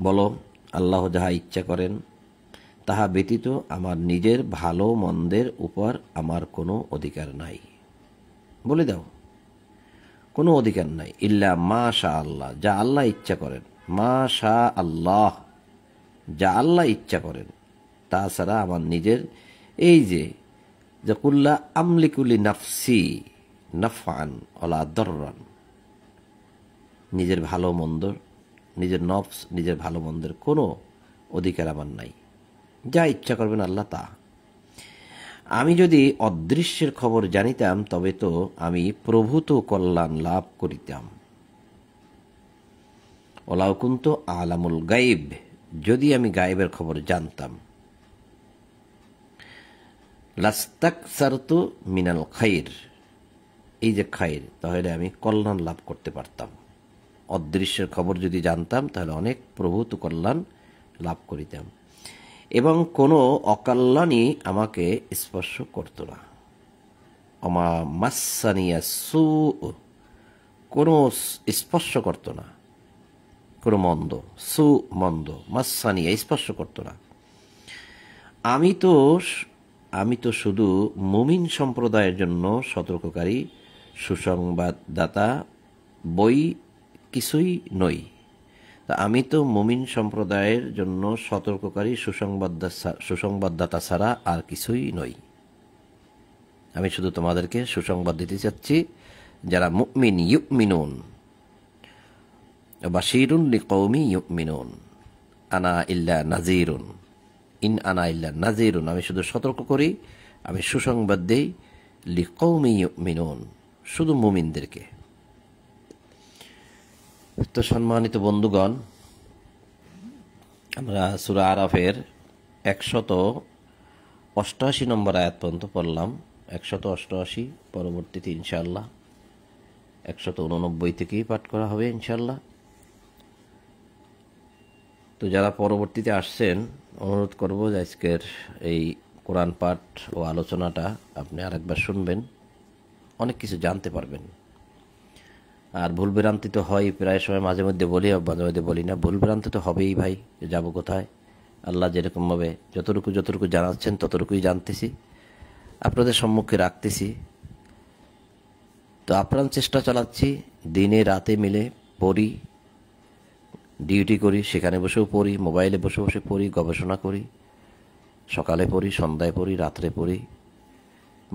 বলো, আল্লাহ যাহা ইচ্ছা করেন তাহা ব্যতীত আমার নিজের ভালো মন্দের উপর আমার কোনো অধিকার নাই। বলে দাও, কোনো অধিকার নাই। ইল্লা মা শা আল্লাহ, যা আল্লাহ ইচ্ছা করেন। মা শা আল্লাহ, যা আল্লাহ ইচ্ছা করেন, তাছাড়া আমার নিজের, এই যে কুল্লা আমলিকুলি নাফসি নাফআন ওয়ালা দররান, নিজের ভালো মন্দ, নিজের নফস, নিজের ভালো মন্দের কোনো অধিকার আমার নাই। যা ইচ্ছা করবেন আল্লাহ তা। আমি যদি অদৃশ্যের খবর জানিতাম তবে তো আমি প্রভূত কল্যাণ লাভ করিতাম। ওলাও কুনতু আলামুল গায়েব, যদি আমি গায়েবের খবর জানতাম। লাস্তাকসারতু মিনাল খাইর, এই যে খাইর, তাহলে আমি কল্যাণ লাভ করতে পারতাম। অদৃশ্যের খবর যদি জানতাম তাহলে অনেক প্রভূত কল্যাণ লাভ করিতাম, এবং কোনো অকল্যাণই আমাকে স্পর্শ করত না। অমা মাসানিয়া সু, কোনো স্পর্শ করত না, কোনো মন্দ, সু মন্দ, মাসানিয়া স্পর্শ করত না। আমি তো শুধু মুমিন সম্প্রদায়ের জন্য সতর্ককারী, সুসংবাদদাতা, বই কিছুই নই। তা আমি তো মুমিন সম্প্রদায়ের জন্য সতর্ককারী, সুসংবাদদাতা ছাড়া আর কিছুই নই। আমি শুধু তোমাদেরকে সুসংবাদ দিতে চাচ্ছি, যারা মুমিন, ইউমিনুন বাশীরুন লিকৌমি ইউমিনুন, আনা ইল্লা নাযীরুন, ইন আনা ইল্লা নাযীরুন, আমি শুধু সতর্ক করি, আমি সুসংবাদ দেই, লিকৌমি ইউমিনুন, শুধু মুমিনদেরকে। তো সম্মানিত বন্ধুগণ, আমরা সূরা আরাফের 188 নম্বর আয়াত পর্যন্ত পড়লাম। 188, পরবর্তীতে ইনশাআল্লাহ 189 থেকেই পাঠ করা হবে ইনশাআল্লাহ। তো যারা পরবর্তীতে আসছেন, অনুরোধ করব যে আজকের এই কোরআন পাঠ ও আলোচনাটা আপনি আরেকবার শুনবেন, অনেক কিছু জানতে পারবেন। আর ভুল ভ্রান্তি তো হয়, প্রায় সময় মাঝে মধ্যে বলি, মাঝে মধ্যে বলি না। ভুল ভ্রান্তি তো হবেই ভাই, যাবো কোথায়? আল্লাহ যেরকমভাবে যতটুকু জানাচ্ছেন ততটুকুই জানতেছি, আপনাদের সম্মুখে রাখতেছি। তো আপ্রাণ চেষ্টা চালাচ্ছি, দিনে রাতে মিলে পড়ি, ডিউটি করি, সেখানে বসেও পড়ি, মোবাইলে বসে বসে পড়ি, গবেষণা করি, সকালে পড়ি, সন্ধ্যায় পড়ি, রাত্রে পড়ি।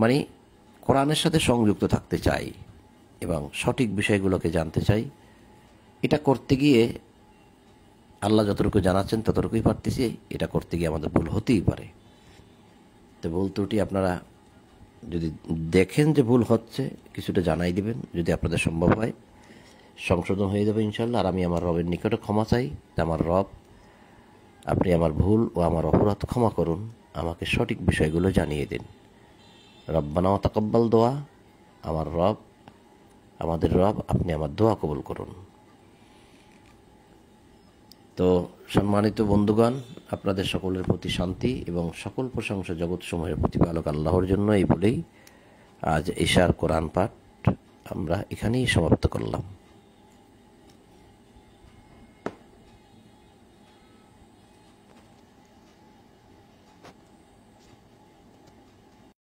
মানে কোরআনের সাথে সংযুক্ত থাকতে চাই এবং সঠিক বিষয়গুলোকে জানতে চাই। এটা করতে গিয়ে আল্লাহ যতটুকু জানাচ্ছেন ততটুকুই পারতেছি, এটা করতে গিয়ে আমাদের ভুল হতেই পারে। তো ভুল ত্রুটি আপনারা যদি দেখেন যে ভুল হচ্ছে, কিছুটা জানাই দিবেন, যদি আপনাদের সম্ভব হয় সংশোধন হয়ে যাবে ইনশাআল্লাহ। আর আমি আমার রবের নিকটে ক্ষমা চাই, আমার রব, আপনি আমার ভুল ও আমার অপরাধ ক্ষমা করুন, আমাকে সঠিক বিষয়গুলো জানিয়ে দিন। রব্বানা ওয়া তাকাব্বাল দোয়া, আমার রব, আমাদের রব, আপনি আমার দোয়া কবুল করুন। তো সম্মানিত বন্ধুগণ, আপনাদের সকলের প্রতি শান্তি এবং সকল প্রশংসা জগৎসমূহের প্রতিপালক আল্লাহর জন্য। এই বলেই আজ ঈশার কোরআন পাঠ আমরা এখানেই সমাপ্ত করলাম।